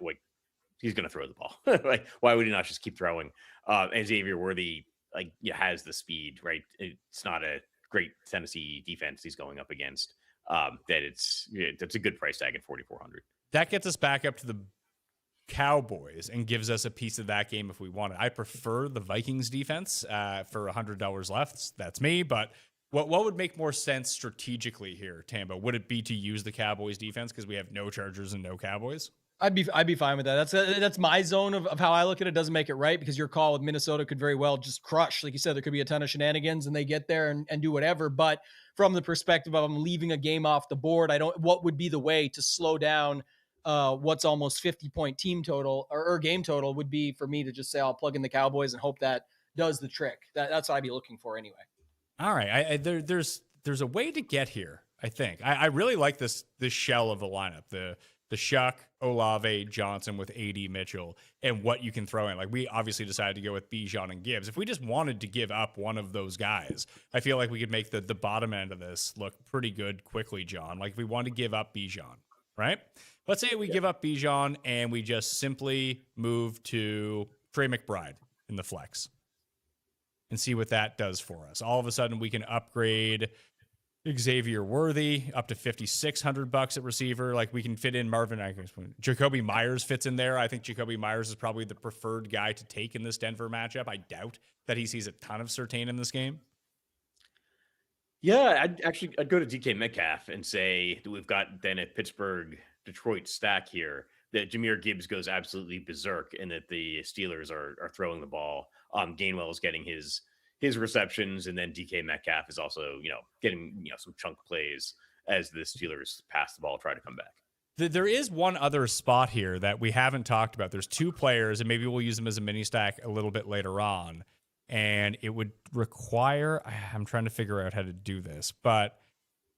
throw the ball. Like, why would he not just keep throwing? And Xavier Worthy has the speed, right? It's not a great Tennessee defense he's going up against. That's a good price tag at 4,400. That gets us back up to the Cowboys and gives us a piece of that game if we want it. I prefer the Vikings defense for $100 left. That's me. But what would make more sense strategically here, Tambo? Would it be to use the Cowboys defense because we have no Chargers and no Cowboys? I'd be fine with that. That's my zone of how I look at it. Doesn't make it right because your call with Minnesota could very well just crush. Like you said, there could be a ton of shenanigans and they get there and do whatever. But from the perspective of I'm leaving a game off the board, what would be the way to slow down what's almost 50-point team total or game total would be for me to just say I'll plug in the Cowboys and hope that does the trick. That's what I'd be looking for anyway. All right. There's a way to get here, I think. I really like this shell of the lineup. The Shuck, Olave, Johnson with AD Mitchell, and what you can throw in. Like, we obviously decided to go with Bijan and Gibbs. If we just wanted to give up one of those guys, I feel like we could make the bottom end of this look pretty good quickly, John. Like, if we want to give up Bijan, right? Let's say we give up Bijan and we just simply move to Trey McBride in the flex and see what that does for us. All of a sudden, we can upgrade Xavier Worthy up to $5,600 at receiver. Like we can fit in Marvin. Jacoby Myers fits in there. I think Jacoby Myers is probably the preferred guy to take in this Denver matchup. I doubt that he sees a ton of Surtain in this game. Yeah, I'd go to DK Metcalf and say that we've got then a Pittsburgh Detroit stack here that Jahmyr Gibbs goes absolutely berserk and that the Steelers are throwing the ball. Gainwell is getting his receptions, and then DK Metcalf is also, getting, some chunk plays as the Steelers pass the ball, try to come back. There is one other spot here that we haven't talked about. There's two players, and maybe we'll use them as a mini stack a little bit later on. And it would require, I'm trying to figure out how to do this, but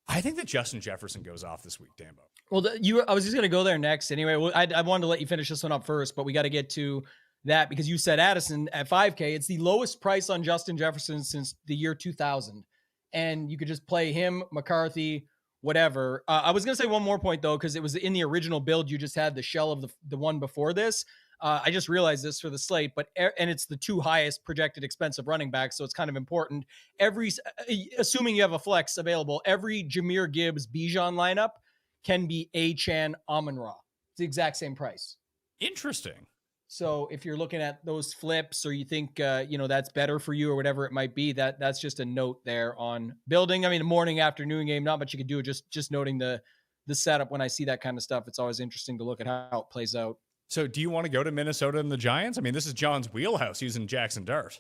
I think that Justin Jefferson goes off this week, Dambo. Well, I was just going to go there next anyway. Well, I wanted to let you finish this one up first, but we got to get to that because you said Addison at 5K. It's the lowest price on Justin Jefferson since the year 2000. And you could just play him, McCarthy, whatever. I was going to say one more point, though, because it was in the original build. You just had the shell of the one before this. I just realized this for the slate, and it's the two highest projected expensive running backs, so it's kind of important. Assuming you have a flex available, every Jahmyr Gibbs Bijan lineup can be Achane Amon-Ra. It's the exact same price. Interesting. So if you're looking at those flips, or you think that's better for you, or whatever it might be, that's just a note there on building. I mean, a morning, afternoon game, not much you can do. Just noting the setup. When I see that kind of stuff, it's always interesting to look at how it plays out. So do you want to go to Minnesota and the Giants? I mean, this is John's wheelhouse using Jackson Dart.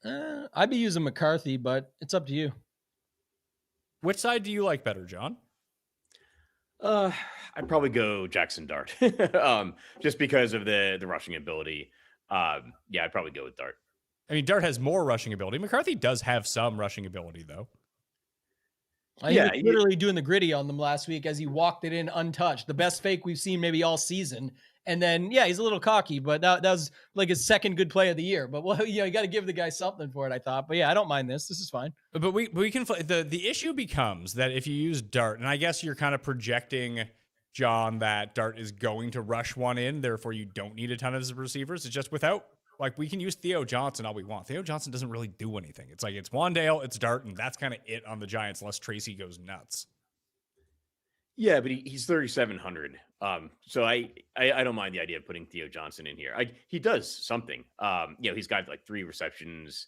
I'd be using McCarthy, but it's up to you. Which side do you like better, John? I'd probably go Jackson Dart, just because of the rushing ability. I'd probably go with Dart. I mean, Dart has more rushing ability. McCarthy does have some rushing ability, though. He was literally doing the gritty on them last week as he walked it in untouched. The best fake we've seen maybe all season. And then, he's a little cocky, but that was like his second good play of the year. But, you got to give the guy something for it, I thought. But, I don't mind this. This is fine. But we can – the issue becomes that if you use Dart, and I guess you're kind of projecting, John, that Dart is going to rush one in, therefore you don't need a ton of receivers. It's just without – like, we can use Theo Johnson all we want. Theo Johnson doesn't really do anything. It's like it's Wandale, it's Dart, and that's kind of it on the Giants unless Tracy goes nuts. Yeah, but he's 3,700. So I don't mind the idea of putting Theo Johnson in here. He does something. He's got like 3 receptions,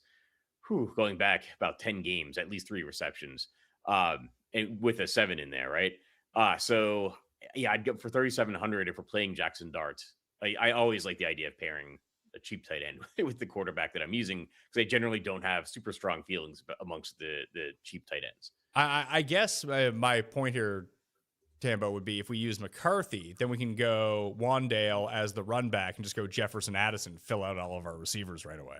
going back about 10 games, at least 3 receptions, and with a 7 in there, right? I'd go for 3,700 if we're playing Jackson Dart. I always like the idea of pairing a cheap tight end with the quarterback that I'm using, because I generally don't have super strong feelings amongst the cheap tight ends. I guess my point here, Tambo, would be if we use McCarthy, then we can go Wandale as the run back and just go Jefferson, Addison, fill out all of our receivers right away.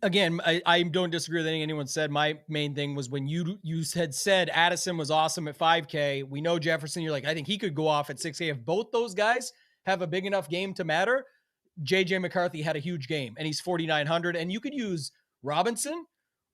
Again, I don't disagree with anything anyone said. My main thing was when you had said Addison was awesome at 5K. We know Jefferson. You're like, I think he could go off at 6K. If both those guys have a big enough game to matter, JJ McCarthy had a huge game and he's 4,900, and you could use Robinson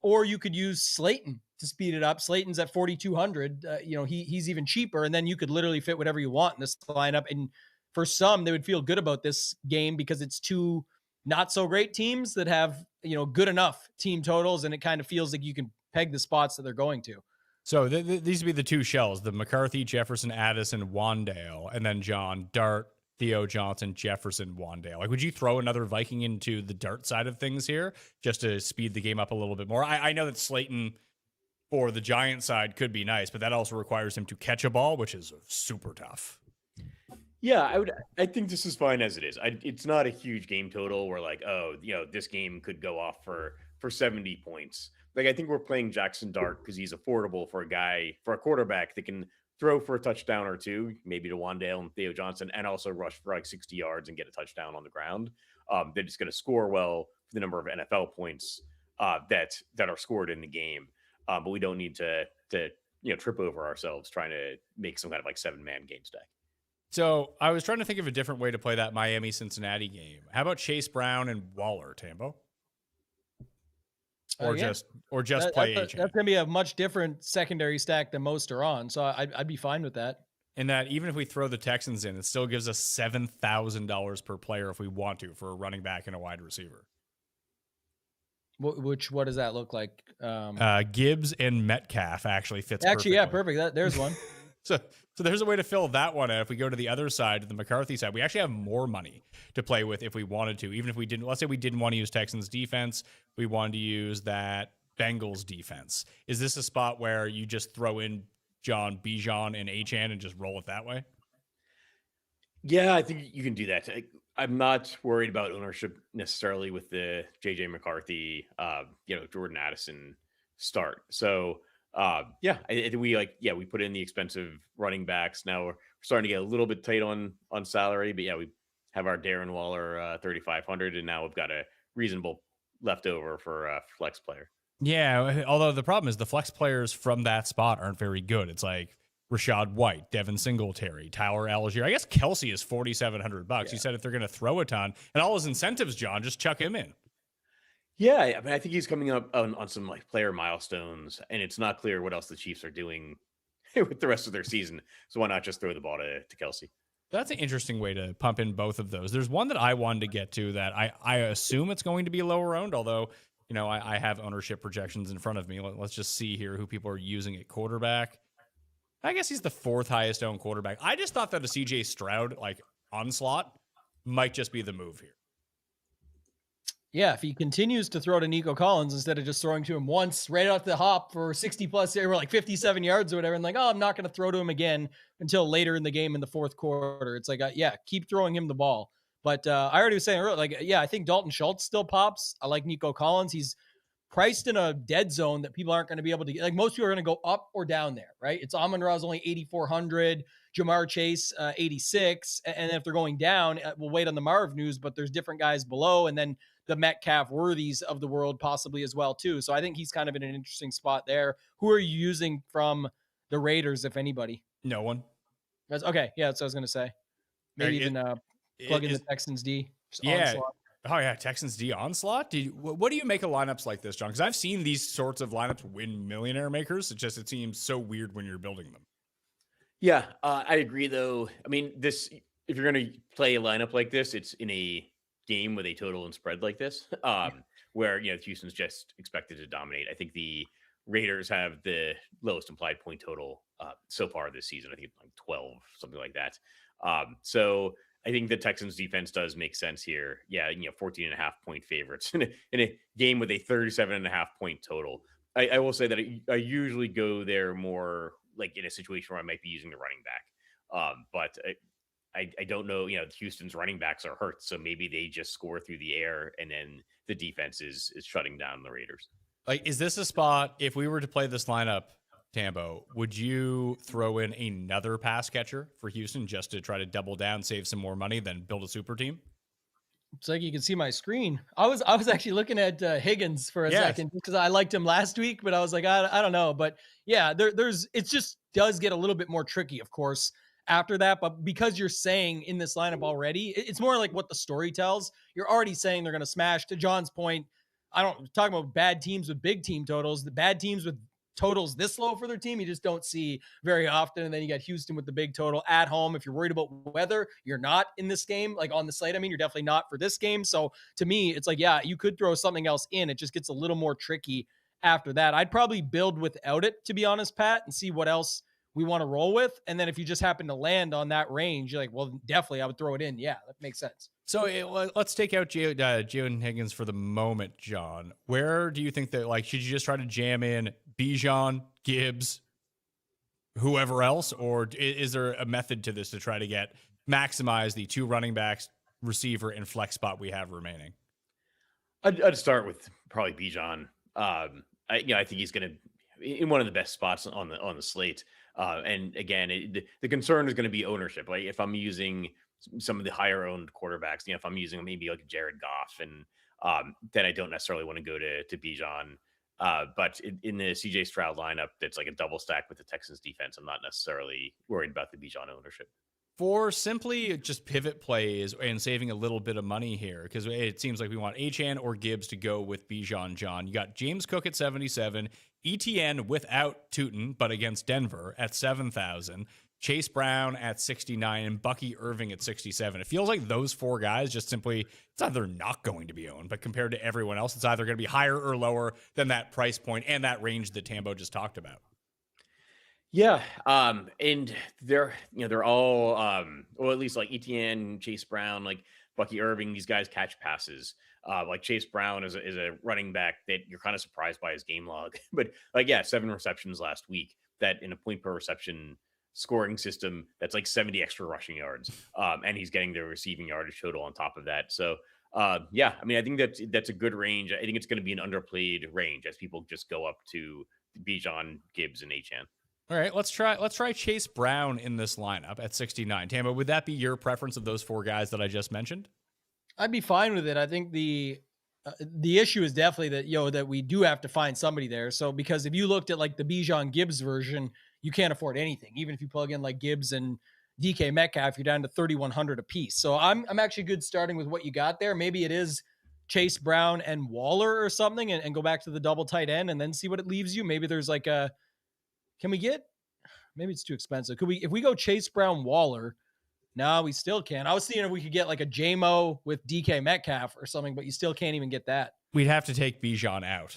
or you could use Slayton to speed it up. Slayton's at 4,200. He's even cheaper, and then you could literally fit whatever you want in this lineup. And for some, they would feel good about this game because it's two not so great teams that have, good enough team totals. And it kind of feels like you can peg the spots that they're going to. So these would be the two shells, the McCarthy, Jefferson, Addison, Wandale, and then John, Dart, Theo Johnson, Jefferson, Wandale. Like, would you throw another Viking into the Dart side of things here just to speed the game up a little bit more? I know that Slayton for the Giant side could be nice, but that also requires him to catch a ball, which is super tough. Yeah, I think this is fine as it is. It's not a huge game total where like, this game could go off for 70 points. Like, I think we're playing Jackson Dart because he's affordable for a quarterback that can throw for a touchdown or two, maybe to Wandale and Theo Johnson, and also rush for like 60 yards and get a touchdown on the ground. They're just going to score well for the number of NFL points that are scored in the game. But we don't need to trip over ourselves trying to make some kind of like 7-man game stack. So I was trying to think of a different way to play that Miami-Cincinnati game. How about Chase Brown and Waller, Tambo? Or just play Achane. That's going to be a much different secondary stack than most are on. So I'd be fine with that. in that even if we throw the Texans in, it still gives us $7,000 per player if we want to for a running back and a wide receiver. What does that look like? Gibbs and Metcalf actually fits. Actually, perfectly. yeah, perfect. There's one. So there's a way to fill that one out. If we go to the other side, to the McCarthy side, we actually have more money to play with if we wanted to. Even if we didn't, let's say we didn't want to use Texans defense, we wanted to use that Bengals defense. Is this a spot where you just throw in John, Bijan, and Achane and just roll it that way? Yeah, I think you can do that. I'm not worried about ownership necessarily with the JJ McCarthy, Jordan Addison start. So yeah, I think we put in the expensive running backs. Now we're starting to get a little bit tight on salary, but yeah, we have our Darren Waller 3,500, and now we've got a reasonable leftover for a flex player. Yeah, although the problem is the flex players from that spot aren't very good. It's like Rashad White, Devin Singletary, Tyler Algier. I guess Kelsey is $4,700. Yeah. You said if they're going to throw a ton and all his incentives, John, just chuck him in. Yeah, I mean, I think he's coming up on some like player milestones, and it's not clear what else the Chiefs are doing with the rest of their season. So why not just throw the ball to Kelsey? That's an interesting way to pump in both of those. There's one that I wanted to get to that I assume it's going to be lower owned, although I have ownership projections in front of me. Let's just see here who people are using at quarterback. I guess he's the fourth highest owned quarterback. I just thought that a CJ Stroud onslaught might just be the move here. Yeah, if he continues to throw to Nico Collins instead of just throwing to him once right off the hop for 60 plus, or 57 yards or whatever, and I'm not going to throw to him again until later in the game in the fourth quarter. It's keep throwing him the ball. But I already was saying earlier, I think Dalton Schultz still pops. I like Nico Collins. He's priced in a dead zone that people aren't going to be able to get. Most people are going to go up or down there, right? It's Amon-Ra's only 8,400, Jamar Chase 86, and if they're going down, we'll wait on the Marv news. But there's different guys below, and then the Metcalf Worthies of the world possibly as well too. So I think he's kind of in an interesting spot there. Who are you using from the Raiders, if anybody? No one. That's okay. Yeah, that's what I was going to say. Maybe even plug in the Texans D. Onslaught. Oh yeah, Texans D onslaught. What do you make of lineups like this, John? Because I've seen these sorts of lineups win millionaire makers. It seems so weird when you're building them. Yeah, I agree though. I mean, if you're going to play a lineup like this, it's in a game with a total and spread like this, where Houston's just expected to dominate. I think the Raiders have the lowest implied point total so far this season. I think it's 12, something like that. So I think the Texans defense does make sense here. Yeah, 14.5 point favorites in a game with a 37.5 point total. I will say that I usually go there more like in a situation where I might be using the running back. But I don't know, Houston's running backs are hurt, so maybe they just score through the air and then the defense is shutting down the Raiders. Is this a spot, if we were to play this lineup, Tambo, would you throw in another pass catcher for Houston just to try to double down, save some more money, then build a super team? It's like you can see my screen. I was actually looking at Higgins for a second because I liked him last week, but I was like, I don't know. But yeah, it just does get a little bit more tricky, of course, after that. But because you're saying in this lineup already, it's more like what the story tells. You're already saying they're going to smash. To John's point, talking about bad teams with big team totals. The bad teams with totals this low for their team, you just don't see very often. And then you got Houston with the big total at home. If you're worried about weather, you're not in this game, like on the slate. I mean, you're definitely not for this game. So to me, it's like, yeah, you could throw something else in. It just gets a little more tricky after that. I'd probably build without it, to be honest, Pat, and see what else we want to roll with. And then if you just happen to land on that range, you're like, well, definitely I would throw it in. Yeah, that makes sense. So let's take out Jalen Higgins for the moment, John. Where do you think that, should you just try to jam in Bijan, Gibbs, whoever else? Or is there a method to this to try to maximize the two running backs, receiver, and flex spot we have remaining? I'd start with probably Bijan. I think he's going to in one of the best spots on the slate. And again, the concern is going to be ownership. Like if I'm using some of the higher owned quarterbacks, if I'm using maybe like Jared Goff, and then I don't necessarily want to go to Bijan. But in the CJ Stroud lineup, that's like a double stack with the Texans defense, I'm not necessarily worried about the Bijan ownership. For simply just pivot plays and saving a little bit of money here, because it seems like we want Achane or Gibbs to go with Bijan, John. You got James Cook at 77, ETN without Tootin, but against Denver at 7,000. Chase Brown at 69, and Bucky Irving at 67. It feels like those four guys just simply, it's either not going to be owned, but compared to everyone else, it's either going to be higher or lower than that price point and that range that Tambo just talked about. Yeah, and they're all, or at least like Etienne, Chase Brown, like Bucky Irving. These guys catch passes. Like Chase Brown is a running back that you're kind of surprised by his game log, but like 7 receptions last week. That in a point per reception scoring system, that's like 70 extra rushing yards, and he's getting the receiving yardage total on top of that. So, I mean, I think that's a good range. I think it's going to be an underplayed range as people just go up to Bijan, Gibbs, and Achane. All right, let's try Chase Brown in this lineup at 69. Tambo, would that be your preference of those four guys that I just mentioned? I'd be fine with it. I think the issue is definitely that, that we do have to find somebody there. So, because if you looked at like the Bijan Gibbs version, you can't afford anything. Even if you plug in like Gibbs and DK Metcalf, you're down to 3,100 a piece. So I'm actually good starting with what you got there. Maybe it is Chase Brown and Waller or something, and go back to the double tight end and then see what it leaves you. Maybe there's like maybe it's too expensive. If we go Chase Brown Waller, no, we still can't. I was thinking if we could get like a JMO with DK Metcalf or something, but you still can't even get that. We'd have to take Bijan out.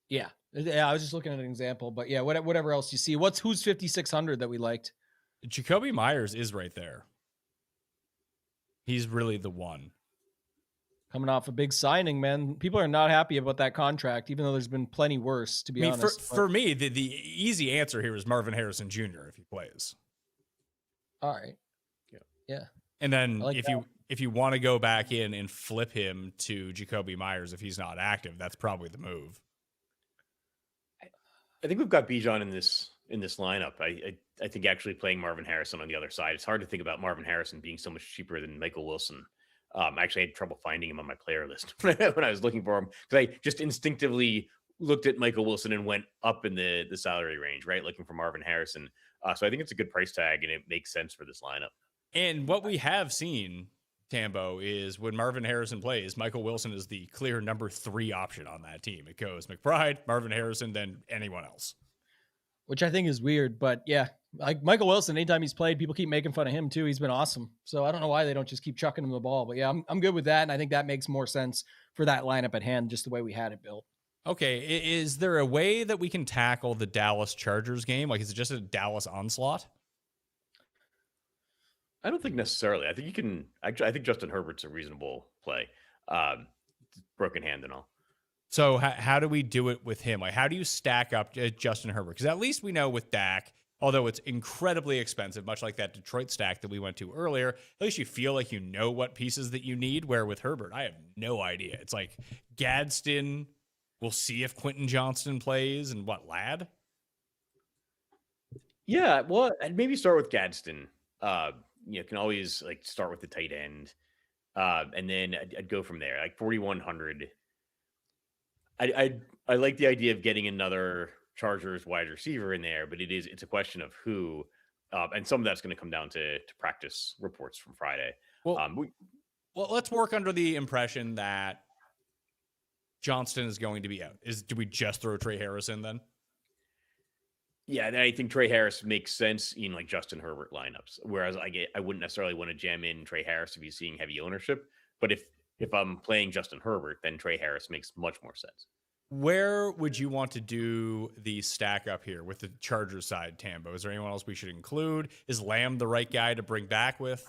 Yeah. I was just looking at an example, but yeah, whatever else you see. Who's 5,600 that we liked? Jacoby Myers is right there. He's really the one. Coming off a big signing, man. People are not happy about that contract, even though there's been plenty worse, to be honest. For me, the easy answer here is Marvin Harrison Jr. if he plays. All right. Yeah. And then like if you want to go back in and flip him to Jacoby Myers if he's not active, that's probably the move. I think we've got Bijan in this lineup. I think actually playing Marvin Harrison on the other side, it's hard to think about Marvin Harrison being so much cheaper than Michael Wilson. Actually, I had trouble finding him on my player list when I was looking for him, because I just instinctively looked at Michael Wilson and went up in the salary range, right? Looking for Marvin Harrison. So I think it's a good price tag, and it makes sense for this lineup. And what we have seen, Tambo, is when Marvin Harrison plays, Michael Wilson is the clear number 3 option on that team. It goes McBride, Marvin Harrison, then anyone else. Which I think is weird, but yeah, like Michael Wilson, anytime he's played, people keep making fun of him too. He's been awesome. So I don't know why they don't just keep chucking him the ball, but yeah, I'm good with that. And I think that makes more sense for that lineup at hand, just the way we had it built. Okay. Is there a way that we can tackle the Dallas Chargers game? Like, is it just a Dallas onslaught? I don't think necessarily. I think you can, I think Justin Herbert's a reasonable play. Broken hand and all. So how do we do it with him? Like, how do you stack up Justin Herbert? Because at least we know with Dak, although it's incredibly expensive, much like that Detroit stack that we went to earlier, at least you feel like you know what pieces that you need, where with Herbert, I have no idea. It's like Gadsden, we'll see if Quentin Johnston plays, and what, Yeah, well, I'd maybe start with Gadsden. Can always like start with the tight end. And then I'd go from there, like 4,100. I like the idea of getting another Chargers wide receiver in there, but it's a question of who, and some of that's going to come down to practice reports from Friday. Well, let's work under the impression that Johnston is going to be out. Do we just throw Trey Harris in then? Yeah, I think Trey Harris makes sense in like Justin Herbert lineups, whereas I wouldn't necessarily want to jam in Trey Harris if he's seeing heavy ownership. But if I'm playing Justin Herbert, then Trey Harris makes much more sense. Where would you want to do the stack up here with the Chargers side, Tambo? Is there anyone else we should include? Is Lamb the right guy to bring back with?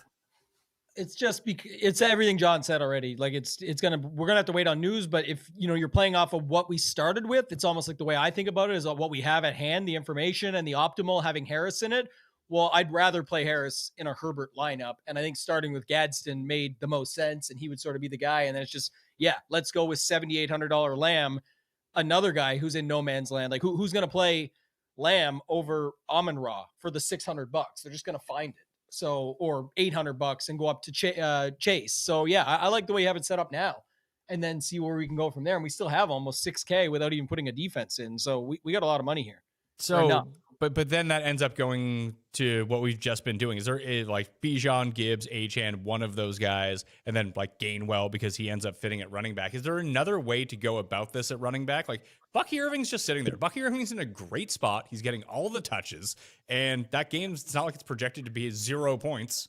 It's just it's everything John said already. Like we're gonna have to wait on news, but if you're playing off of what we started with, it's almost like the way I think about it is what we have at hand, the information and the optimal having Harris in it. Well, I'd rather play Harris in a Herbert lineup. And I think starting with Gadsden made the most sense, and he would sort of be the guy. And then it's just, let's go with $7,800 Lamb, another guy who's in no man's land. Like who's going to play Lamb over Amon-Ra for the $600? They're just going to find it. So, or $800 and go up to Chase. So yeah, I like the way you have it set up now, and then see where we can go from there. And we still have almost $6,000 without even putting a defense in. So we got a lot of money here. So But then that ends up going to what we've just been doing. Is there like Bijan, Gibbs, Achane, one of those guys, and then like Gainwell because he ends up fitting at running back? Is there another way to go about this at running back? Like Bucky Irving's just sitting there. Bucky Irving's in a great spot. He's getting all the touches, and that game, it's not like it's projected to be 0 points.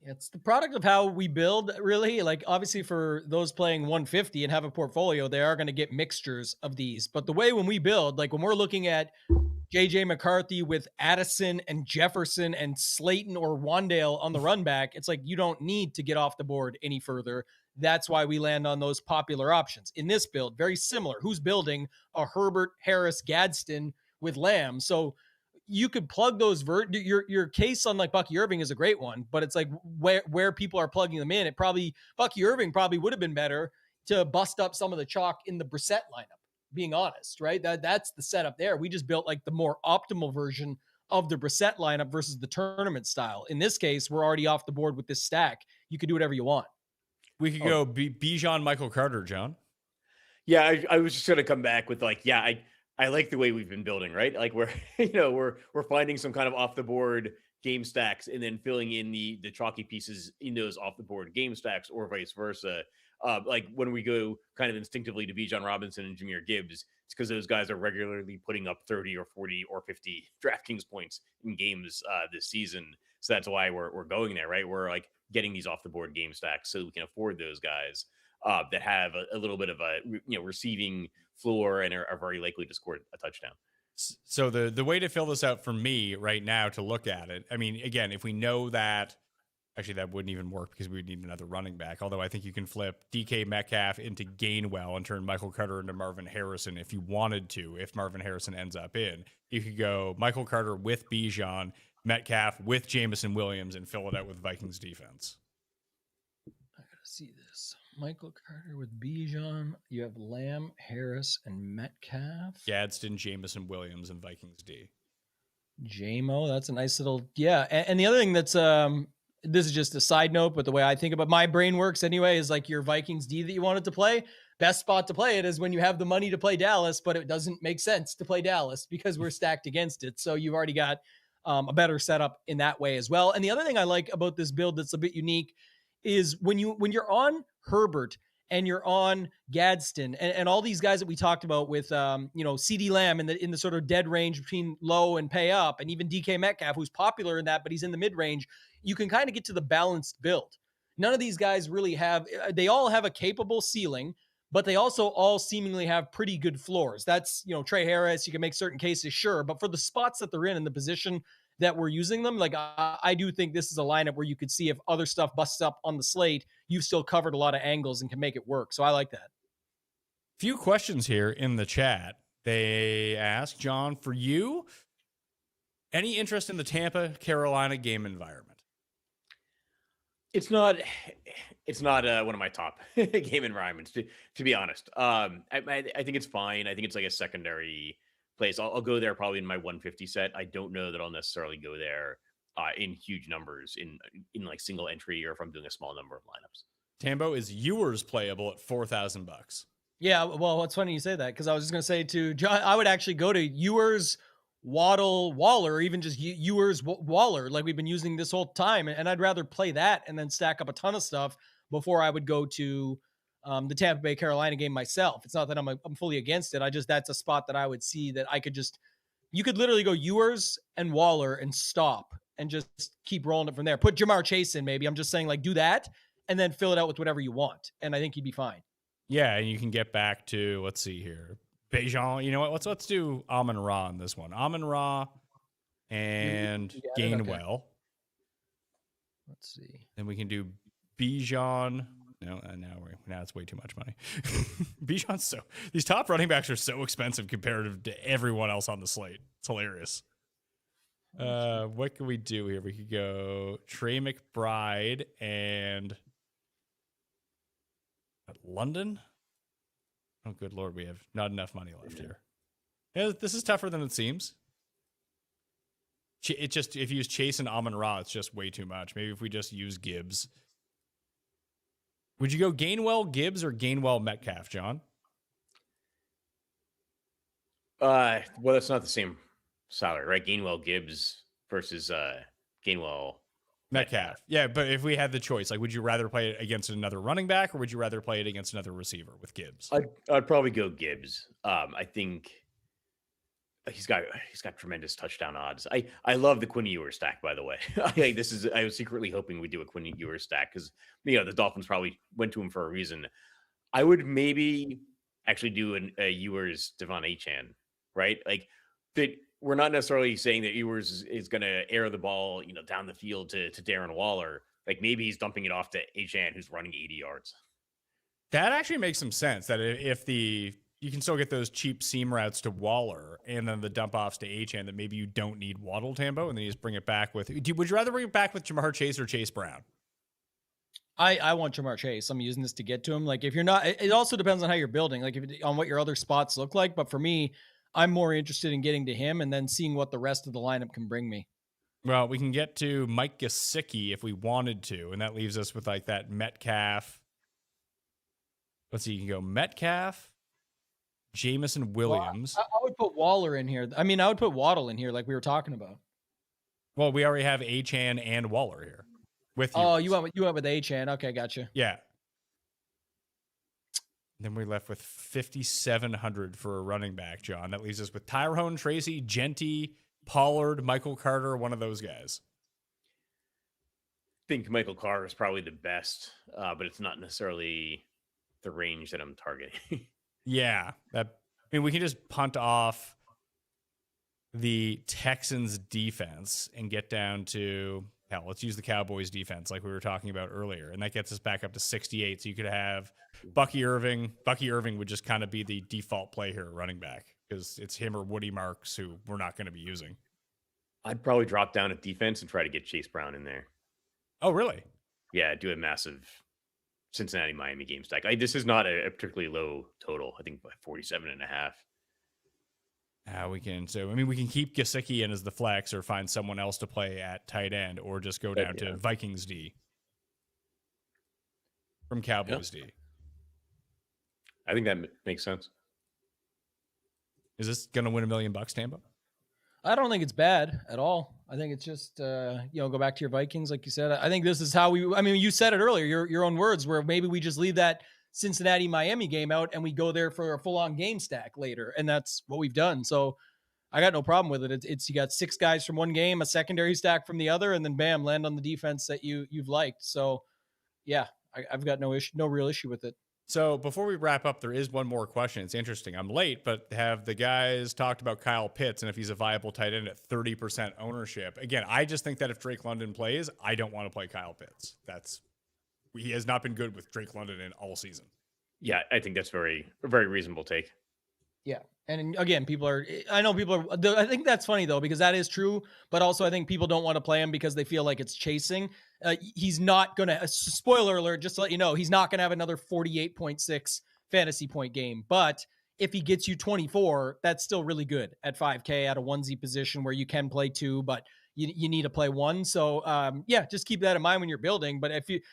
It's the product of how we build, really. Like, obviously, for those playing 150 and have a portfolio, they are going to get mixtures of these. But the way when we build, like when we're looking at JJ McCarthy with Addison and Jefferson and Slayton or Wandale on the run back, it's like you don't need to get off the board any further. That's why we land on those popular options. In this build, very similar. Who's building a Herbert, Harris, Gadsden with Lamb? So you could plug those your case on like Bucky Irving is a great one, but it's like where people are plugging them in. Bucky Irving probably would have been better to bust up some of the chalk in the Brissett lineup, being honest, right? That's the setup there. We just built like the more optimal version of the Brissett lineup versus the tournament style. In this case, we're already off the board with this stack. You could do whatever you want. We could go Bijan, Michael Carter, John. Yeah, I was just going to come back with like, yeah, I like the way we've been building, right? Like we're finding some kind of off the board game stacks and then filling in the chalky pieces in those off the board game stacks or vice versa. Like when we go kind of instinctively to Bijan Robinson and Jahmyr Gibbs, it's because those guys are regularly putting up 30 or 40 or 50 DraftKings points in games this season. So that's why we're going there, right? We're like getting these off the board game stacks so we can afford those guys that have a little bit of a receiving floor and are very likely to score a touchdown. So the way to fill this out for me right now to look at it, I mean, again, if we know that, actually that wouldn't even work because we would need another running back. Although I think you can flip DK Metcalf into Gainwell and turn Michael Carter into Marvin Harrison if you wanted to. If Marvin Harrison ends up in, you could go Michael Carter with Bijan, Metcalf with Jameson Williams, and fill it out with Vikings defense. I gotta see this. Michael Carter with Bijan. You have Lamb, Harris, and Metcalf. Gadsden, Jameson Williams, and Vikings D. JMO, that's a nice little, yeah. And the other thing that's this is just a side note, but the way I think about my brain works anyway is like your Vikings D that you wanted to play. Best spot to play it is when you have the money to play Dallas, but it doesn't make sense to play Dallas because we're stacked against it. So you've already got a better setup in that way as well. And the other thing I like about this build that's a bit unique is when you're on Herbert and you're on Gadsden and all these guys that we talked about with CeeDee Lamb in the sort of dead range between low and pay up, and even DK Metcalf, who's popular in that, but he's in the mid range. You can kind of get to the balanced build. None of these guys really they all have a capable ceiling, but they also all seemingly have pretty good floors. That's, Trey Harris, you can make certain cases, sure. But for the spots that they're in the position that we're using them, like I do think this is a lineup where you could see if other stuff busts up on the slate, you've still covered a lot of angles and can make it work. So I like that. Few questions here in the chat. They ask, John, for you, any interest in the Tampa, Carolina game environment? It's not one of my top game environments, to be honest. I think it's fine. I think it's like a secondary place. I'll go there probably in my 150 set. I don't know that I'll necessarily go there in huge numbers in like single entry or if I'm doing a small number of lineups. Tambo, is Ewers playable at $4,000? Yeah, well, it's funny you say that because I was just going to say to John, I would actually go to Ewers, Waddle, Waller, or even just Ewers, Waller, like we've been using this whole time. And I'd rather play that and then stack up a ton of stuff before I would go to the Tampa Bay Carolina game myself. It's not that I'm fully against it. That's a spot that I would see that I could you could literally go Ewers and Waller and stop and just keep rolling it from there. Put Jamar Chase in maybe. I'm just saying like do that and then fill it out with whatever you want. And I think you'd be fine. Yeah, and you can get back to, let's see here. Bijan, you know what? Let's do Amon-Ra on this one. Amon-Ra and Gainwell. Okay. Let's see. Then we can do Bijan. No, now it's way too much money. Bijan's these top running backs are so expensive comparative to everyone else on the slate. It's hilarious. What can we do here? We could go Trey McBride and London. Oh, good Lord, we have not enough money left here. Yeah, this is tougher than it seems. It just, if you use Chase and Amon-Ra, it's just way too much. Maybe if we just use Gibbs. Would you go Gainwell Gibbs or Gainwell Metcalf, John? Well, that's not the same salary, right? Gainwell Gibbs versus Gainwell Metcalf. Yeah, but if we had the choice, like, would you rather play it against another running back or would you rather play it against another receiver with Gibbs? I'd probably go Gibbs. I think he's got tremendous touchdown odds. I love the Quinn Ewers stack, by the way. I was secretly hoping we'd do a Quinn Ewers stack because the Dolphins probably went to him for a reason. I would maybe actually do a Ewers Devon Achane, right? Like that. We're not necessarily saying that Ewers is going to air the ball, down the field to Darren Waller. Like maybe he's dumping it off to Achane, who's running 80 yards. That actually makes some sense. That if you can still get those cheap seam routes to Waller and then the dump offs to Achane, that maybe you don't need Waddle Tambo, and then you just bring it back with. Would you rather bring it back with Jamar Chase or Chase Brown? I want Jamar Chase. I'm using this to get to him. Like if you're not, it also depends on how you're building, like on what your other spots look like. But for me, I'm more interested in getting to him and then seeing what the rest of the lineup can bring me. Well, we can get to Mike Gesicki if we wanted to, and that leaves us with like that Metcalf. Let's see, you can go Metcalf, Jamison Williams. Well, I would put Waller in here. I mean, I would put Waddle in here like we were talking about. Well, we already have Achane and Waller here. With you went with Achane. Okay, gotcha. Yeah. Then we left with 5,700 for a running back, John. That leaves us with Tyrone Tracy, Genty, Pollard, Michael Carter, one of those guys. I think Michael Carter is probably the best, but it's not necessarily the range that I'm targeting. Yeah. We can just punt off the Texans defense and get down to, hell, let's use the Cowboys defense like we were talking about earlier. And that gets us back up to 68. So you could have Bucky Irving. Bucky Irving would just kind of be the default play here, running back, because it's him or Woody Marks, who we're not going to be using. I'd probably drop down at defense and try to get Chase Brown in there. Oh, really? Yeah, do a massive Cincinnati-Miami game stack. This is not a particularly low total. I think by 47.5. We can keep Gesicki in as the flex or find someone else to play at tight end or just go down to Vikings D from Cowboys D. I think that makes sense. Is this going to win $1 million, Tambo? I don't think it's bad at all. I think it's just, go back to your Vikings, like you said. I think this is how you said it earlier, your own words, where maybe we just leave that Cincinnati-Miami game out and we go there for a full-on game stack later. And that's what we've done. So I got no problem with it. It's you got 6 guys from one game, a secondary stack from the other, and then bam, land on the defense that you've liked. So yeah, I've got no real issue with it. So before we wrap up, there is one more question. It's interesting. I'm late, but have the guys talked about Kyle Pitts and if he's a viable tight end at 30% ownership? Again, I just think that if Drake London plays, I don't want to play Kyle Pitts. He has not been good with Drake London in all season. Yeah, I think that's a very reasonable take. Yeah. And again, I think that's funny though, because that is true, but also I think people don't want to play him because they feel like it's chasing. He's not going to, spoiler alert, just to let you know, he's not going to have another 48.6 fantasy point game. But if he gets you 24, that's still really good at 5K at a onesie position where you can play 2, but you need to play 1. So just keep that in mind when you're building. But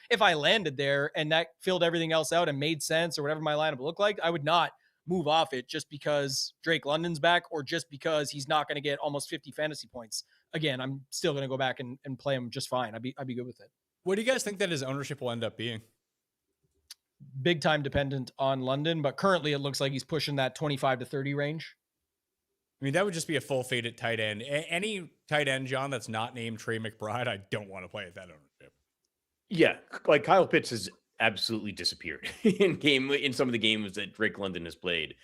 if I landed there and that filled everything else out and made sense or whatever my lineup looked like, I would not move off it just because Drake London's back or just because he's not going to get almost 50 fantasy points. Again, I'm still going to go back and play him just fine. I'd be good with it. What do you guys think that his ownership will end up being? Big time dependent on London, but currently it looks like he's pushing that 25 to 30 range. I mean, that would just be a full faded tight end. Any tight end, John, that's not named Trey McBride, I don't want to play at that ownership. Yeah, like Kyle Pitts has absolutely disappeared in some of the games that Drake London has played.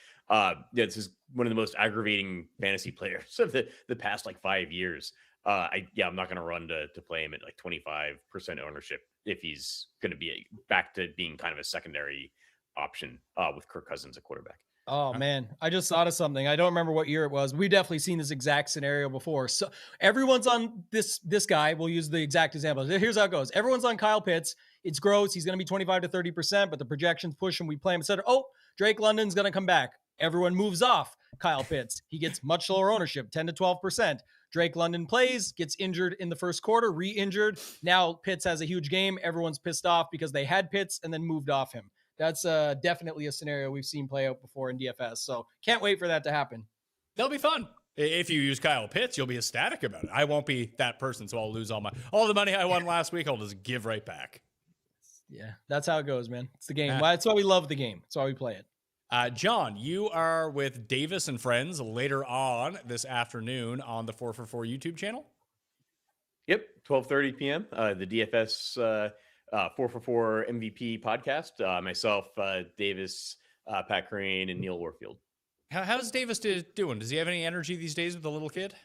This is one of the most aggravating fantasy players of the past 5 years. I'm not going to run to play him at 25% ownership if he's going to be back to being kind of a secondary option with Kirk Cousins at quarterback. Oh man, I just thought of something. I don't remember what year it was. We definitely seen this exact scenario before. So everyone's on this guy. We'll use the exact example. Here's how it goes. Everyone's on Kyle Pitts. It's gross. He's going to be 25 to 30%, but the projections push him. We play him instead. Drake London's going to come back. Everyone moves off Kyle Pitts. He gets much lower ownership, 10 to 12%. Drake London plays, gets injured in the first quarter, re-injured. Now Pitts has a huge game. Everyone's pissed off because they had Pitts and then moved off him. That's definitely a scenario we've seen play out before in DFS. So can't wait for that to happen. That'll be fun. If you use Kyle Pitts, you'll be ecstatic about it. I won't be that person, so I'll lose all the money I won last week. I'll just give right back. Yeah, that's how it goes, man. It's the game. That's why we love the game. That's why we play it. John, you are with Davis and friends later on this afternoon on the 4for4 YouTube channel. Yep, 12:30 p.m. The DFS 4for4 MVP podcast. Myself, Davis, Pat Crane, and Neil Warfield. How's Davis doing? Does he have any energy these days with the little kid?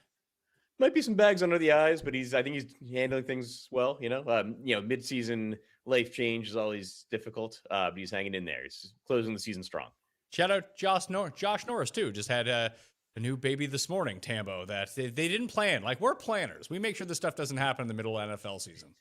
Might be some bags under the eyes, but I think he's handling things well. Mid-season life change is always difficult, but he's hanging in there. He's closing the season strong. Shout out Josh Norris too. Just had a new baby this morning, Tambo, that they didn't plan. Like, we're planners. We make sure this stuff doesn't happen in the middle of NFL season.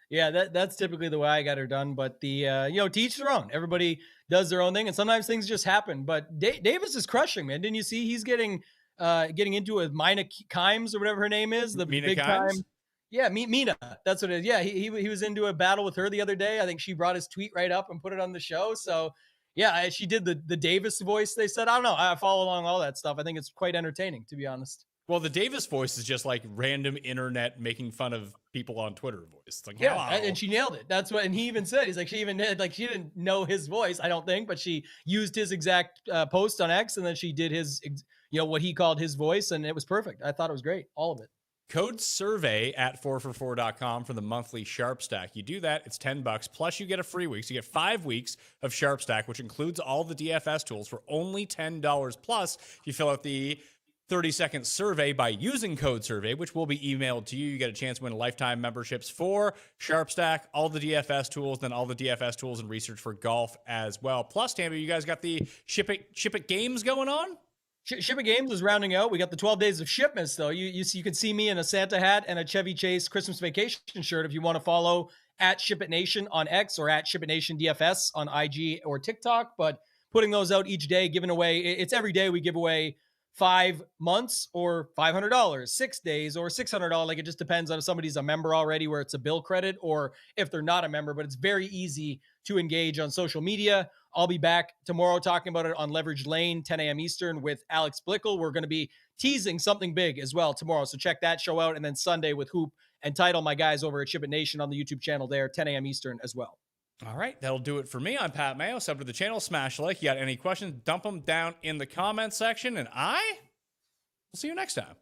Yeah, that's typically the way I got her done. But to each their own. Everybody does their own thing, and sometimes things just happen. But Davis is crushing, man. Didn't you see? He's getting into a Mina Kimes or whatever her name is, the Mina big Kimes? time. Yeah, Mina. That's what it is. Yeah, he was into a battle with her the other day. I think she brought his tweet right up and put it on the show. So yeah, she did the Davis voice. They said, I don't know. I follow along all that stuff. I think it's quite entertaining, to be honest. Well, the Davis voice is just like random internet making fun of people on Twitter voice. It's like, yeah, hello. and she nailed it. That's what, and he even said, he's like, she didn't know his voice, I don't think, but she used his exact post on X, and then she did his, what he called his voice, and it was perfect. I thought it was great, all of it. Code survey at 4for4.com for the monthly Sharp Stack. You do that, it's $10, plus you get a free week. So you get 5 weeks of Sharp Stack, which includes all the DFS tools for only $10. Plus, you fill out the 30-second survey by using code survey, which will be emailed to you. You get a chance to win lifetime memberships for Sharp Stack, all the DFS tools, then all the DFS tools and research for golf as well. Plus, Tammy, you guys got the Ship It Games going on? Ship It Games is rounding out. We got the 12 days of shipments, though. You can see me in a Santa hat and a Chevy Chase Christmas vacation shirt if you want to follow at Ship It Nation on X or at Ship It Nation DFS on IG or TikTok. But putting those out each day, giving away, it's every day we give away 5 months or $500, 6 days or $600. Like, it just depends on if somebody's a member already where it's a bill credit or if they're not a member, but it's very easy to engage on social media. I'll be back tomorrow talking about it on Leverage Lane, 10 a.m. Eastern with Alex Blickel. We're going to be teasing something big as well tomorrow. So check that show out. And then Sunday with Hoop and Title, my guys over at Ship It Nation on the YouTube channel there, 10 a.m. Eastern as well. All right, that'll do it for me. I'm Pat Mayo. Sub to the channel, smash a like. You got any questions, dump them down in the comments section, and I will see you next time.